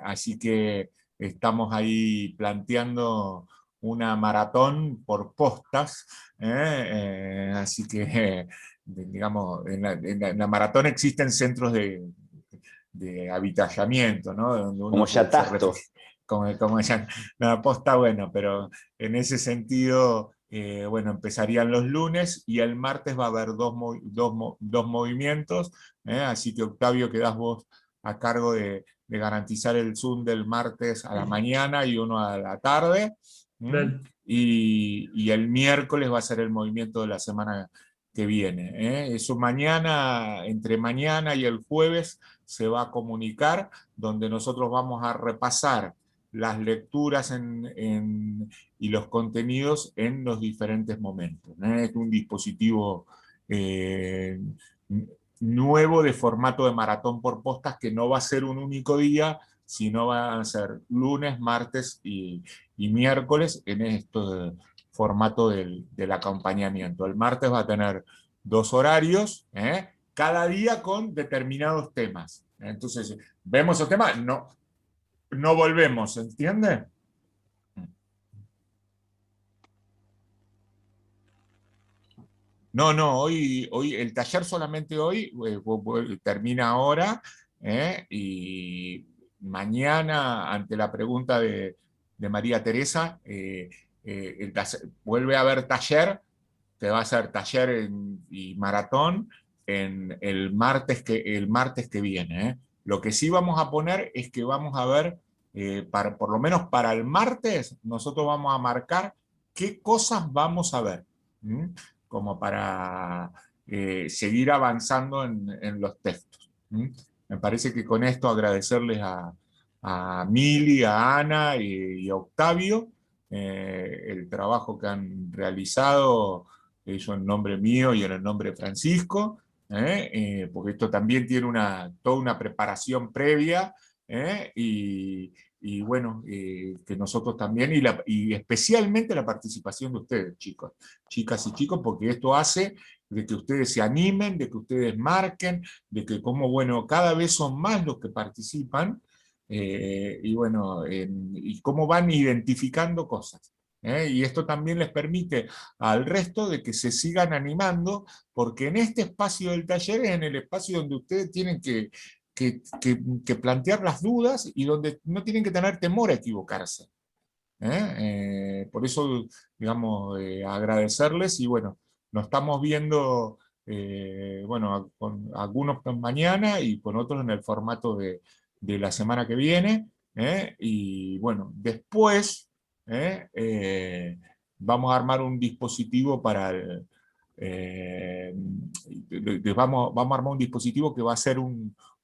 así que estamos ahí planteando una maratón por postas, así que, digamos, en la maratón existen centros de avituallamiento, ¿no? Donde uno Como Yatasto. como ya, la posta, bueno, pero en ese sentido, bueno, empezarían los lunes y el martes va a haber dos movimientos, así que Octavio, quedás vos a cargo de garantizar el Zoom del martes a la mañana y uno a la tarde, y el miércoles va a ser el movimiento de la semana que viene. Eso mañana, entre mañana y el jueves, se va a comunicar, donde nosotros vamos a repasar las lecturas y los contenidos en los diferentes momentos. Es un dispositivo nuevo de formato de maratón por postas que no va a ser un único día, sino van a ser lunes, martes y miércoles en este formato del acompañamiento. El martes va a tener 2 horarios, cada día con determinados temas. Entonces, vemos el tema, no volvemos, ¿entiende? No, hoy el taller solamente hoy termina ahora, y mañana, ante la pregunta de María Teresa, vuelve a haber taller, que va a ser taller y maratón el martes que viene. Lo que sí vamos a poner es que vamos a ver, por lo menos para el martes, nosotros vamos a marcar qué cosas vamos a ver, como para seguir avanzando en los textos. Me parece que con esto agradecerles a Mili, a Ana y a Octavio el trabajo que han realizado, ellos en nombre mío y en el nombre de Francisco, porque esto también tiene toda una preparación previa, y bueno, que nosotros también, y especialmente la participación de ustedes, chicos, chicas y chicos, porque esto hace de que ustedes se animen, de que ustedes marquen, de que como, bueno, cada vez son más los que participan, y bueno, y cómo van identificando cosas. Y esto también les permite al resto de que se sigan animando, porque en este espacio del taller es en el espacio donde ustedes tienen que plantear las dudas y donde no tienen que tener temor a equivocarse. Por eso, digamos, agradecerles y bueno, nos estamos viendo, bueno, con algunos mañana y con otros en el formato de la semana que viene. Y bueno, después vamos a armar un dispositivo para el, vamos a armar un dispositivo que va a ser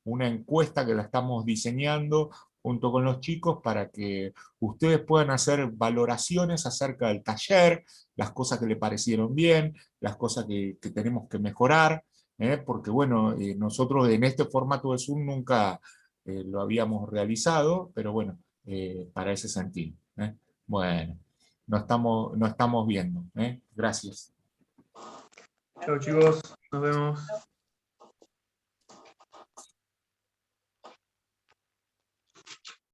una encuesta que la estamos diseñando junto con los chicos para que ustedes puedan hacer valoraciones acerca del taller, las cosas que le parecieron bien, las cosas que tenemos que mejorar, porque bueno, nosotros en este formato de Zoom nunca lo habíamos realizado, pero bueno, para ese sentido. Bueno, nos estamos viendo. Gracias. Chao chicos, nos vemos.